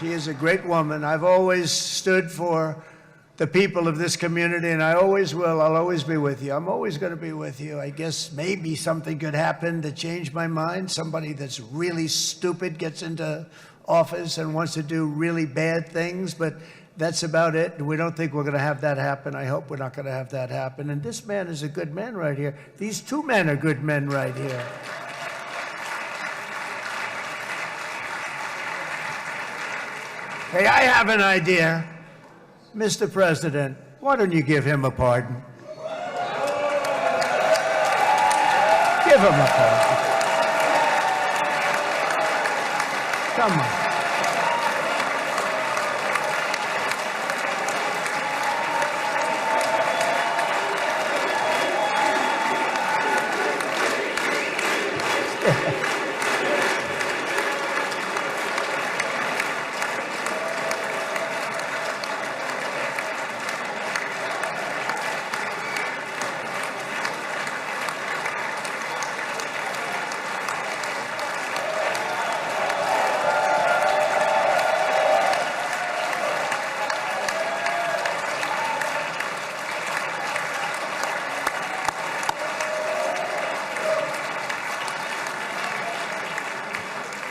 She is a great woman. I've always stood for the people of this community, and I always will. I'll always be with you. I'm always going to be with you. I guess maybe something could happen to change my mind. Somebody that's really stupid gets into office and wants to do really bad things, but that's about it. We don't think we're going to have that happen. I hope we're not going to have that happen. And this man is a good man right here. These two men are good men right here. Hey, I have an idea. Mr. President, why don't you give him a pardon? Give him a pardon. Come on.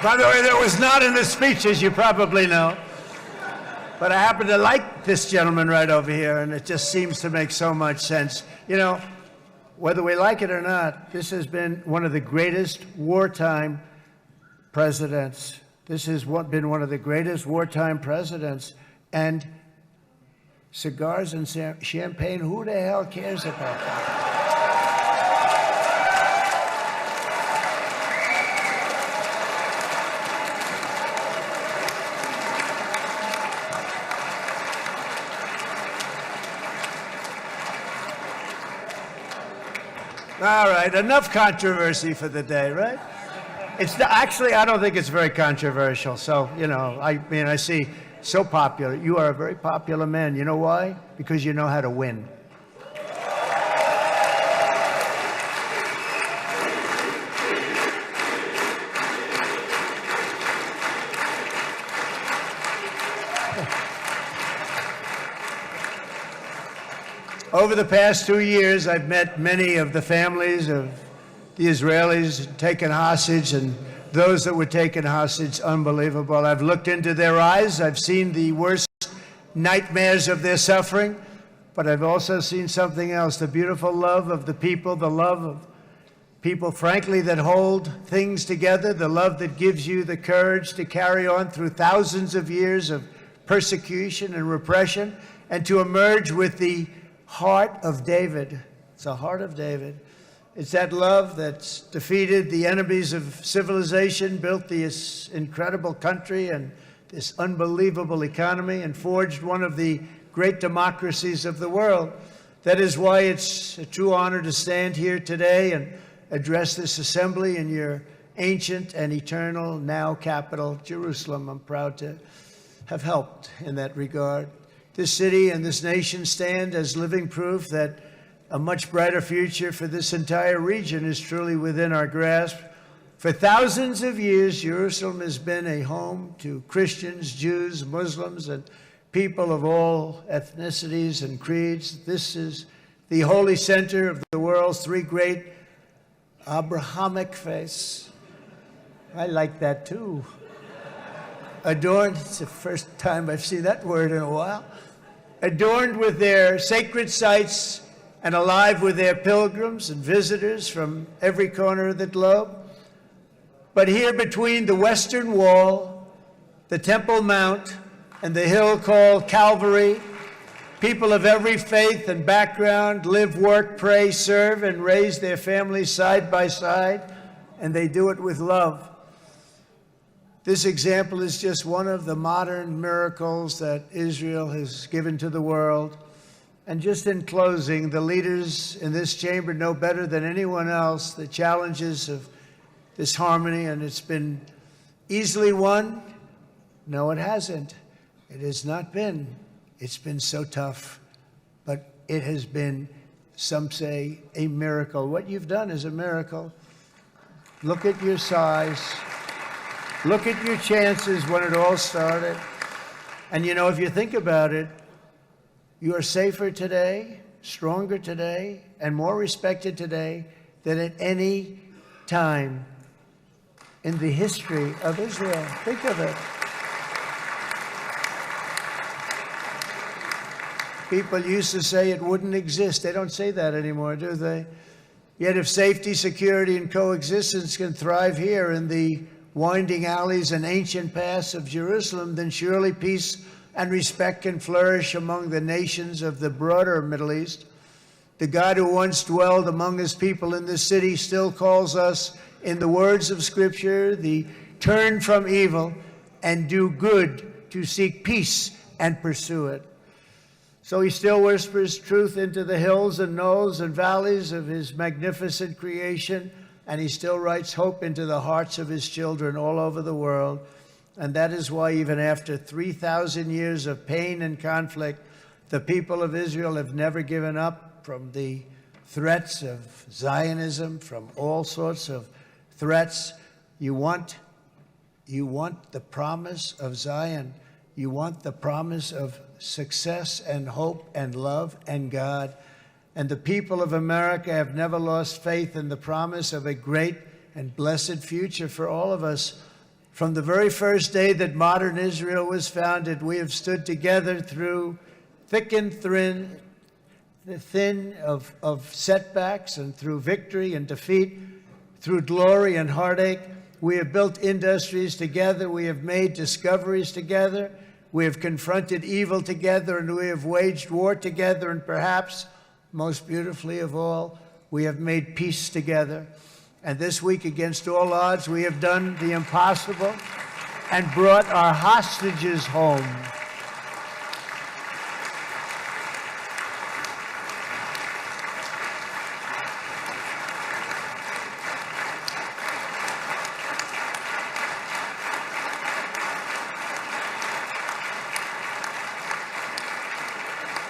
By the way, that was not in the speech, as you probably know. But I happen to like this gentleman right over here, and it just seems to make so much sense. You know, whether we like it or not, this has been one of the greatest wartime presidents. This has been one of the greatest wartime presidents. And cigars and champagne, who the hell cares about that? All right, enough controversy for the day, right? Actually, I don't think it's very controversial. So, you know, I mean, I see so popular. You are a very popular man. You know why? Because you know how to win. Over the past 2 years, I've met many of the families of the Israelis taken hostage and those that were taken hostage. Unbelievable. I've looked into their eyes. I've seen the worst nightmares of their suffering, but I've also seen something else, the beautiful love of the people, the love of people, frankly, that hold things together, the love that gives you the courage to carry on through thousands of years of persecution and repression, and to emerge with the heart of David. It's the heart of David. It's that love that's defeated the enemies of civilization, built this incredible country and this unbelievable economy, and forged one of the great democracies of the world. That is why it's a true honor to stand here today and address this assembly in your ancient and eternal now capital, Jerusalem. I'm proud to have helped in that regard. This city and this nation stand as living proof that a much brighter future for this entire region is truly within our grasp. For thousands of years, Jerusalem has been a home to Christians, Jews, Muslims, and people of all ethnicities and creeds. This is the holy center of the world's three great Abrahamic faiths. I like that too. Adorned, it's the first time I've seen that word in a while. Adorned with their sacred sites and alive with their pilgrims and visitors from every corner of the globe. But here between the Western Wall, the Temple Mount, and the hill called Calvary, people of every faith and background live, work, pray, serve, and raise their families side by side, and they do it with love. This example is just one of the modern miracles that Israel has given to the world. And just in closing, the leaders in this chamber know better than anyone else the challenges of this harmony, and it's been easily won. No, it hasn't. It has not been. It's been so tough, but it has been, some say, a miracle. What you've done is a miracle. Look at your size. Look at your chances when it all started. And you know, if you think about it, you are safer today, stronger today, and more respected today than at any time in the history of Israel. Think of it. People used to say it wouldn't exist. They don't say that anymore, do they? Yet if safety, security, and coexistence can thrive here in the winding alleys and ancient paths of Jerusalem, then surely peace and respect can flourish among the nations of the broader Middle East. The God who once dwelled among his people in this city still calls us, in the words of Scripture, the turn from evil and do good, to seek peace and pursue it. So he still whispers truth into the hills and knolls and valleys of his magnificent creation, and he still writes hope into the hearts of his children all over the world. And that is why even after 3,000 years of pain and conflict, the people of Israel have never given up from the threats of Zionism, from all sorts of threats. You want the promise of Zion. You want the promise of success and hope and love and God. And the people of America have never lost faith in the promise of a great and blessed future for all of us. From the very first day that modern Israel was founded, we have stood together through thick and thin of setbacks and through victory and defeat, through glory and heartache. We have built industries together. We have made discoveries together. We have confronted evil together, and we have waged war together. And perhaps, most beautifully of all, we have made peace together. And this week, against all odds, we have done the impossible and brought our hostages home.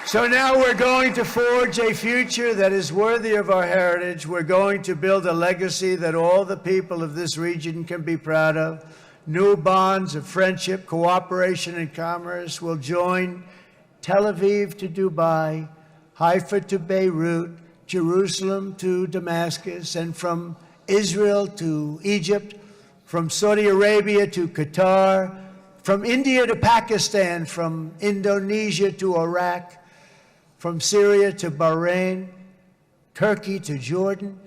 So now we're going to forge a future that is worthy of our heritage. We're going to build a legacy that all the people of this region can be proud of. New bonds of friendship, cooperation, and commerce will join Tel Aviv to Dubai, Haifa to Beirut, Jerusalem to Damascus, and from Israel to Egypt, from Saudi Arabia to Qatar, from India to Pakistan, from Indonesia to Iraq, from Syria to Bahrain, Turkey to Jordan,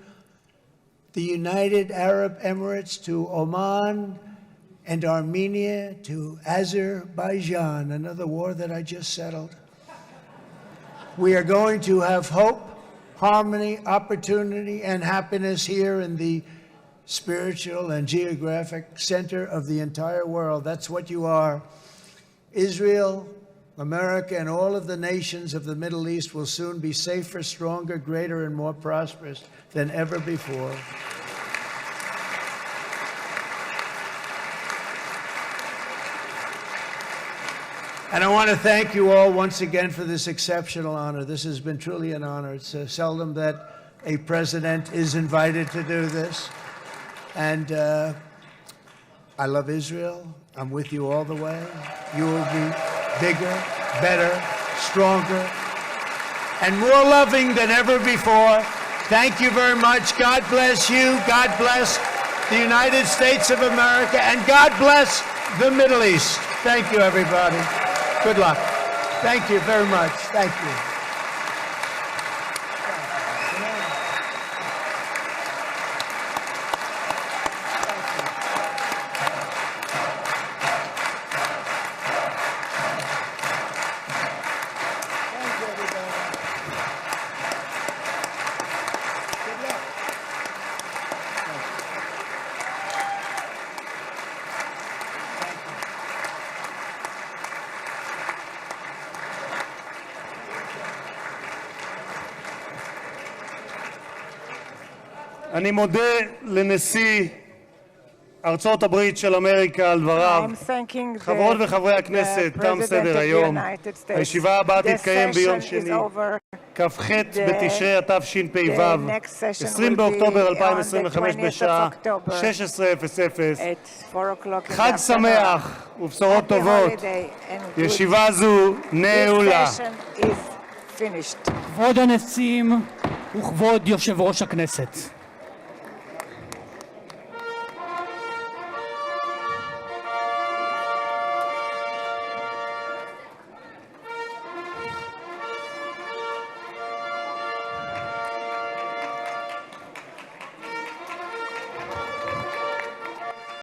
the United Arab Emirates to Oman, and Armenia to Azerbaijan, another war that I just settled. We are going to have hope, harmony, opportunity, and happiness here in the spiritual and geographic center of the entire world. That's what you are. Israel, America, and all of the nations of the Middle East will soon be safer, stronger, greater, and more prosperous than ever before. And I want to thank you all once again for this exceptional honor. This has been truly an honor. It's seldom that a president is invited to do this. And I love Israel. I'm with you all the way. You will be bigger, better, stronger, and more loving than ever before. Thank you very much. God bless you. God bless the United States of America. And God bless the Middle East. Thank you, everybody. Good luck. Thank you very much. Thank you. אני מודה לנשיא ארצות הברית של אמריקה על דבריו. חברות וחברי הכנסת, תם סדר היום. הישיבה הבאה תתקיים ביום שני, כ"ח בתשרי התשפ"ו, 20 באוקטובר 2025 בשעה 16:00. חג שמח ובשורות טובות. ישיבה זו נעולה. כבוד הנשיאים וכבוד יושב ראש הכנסת.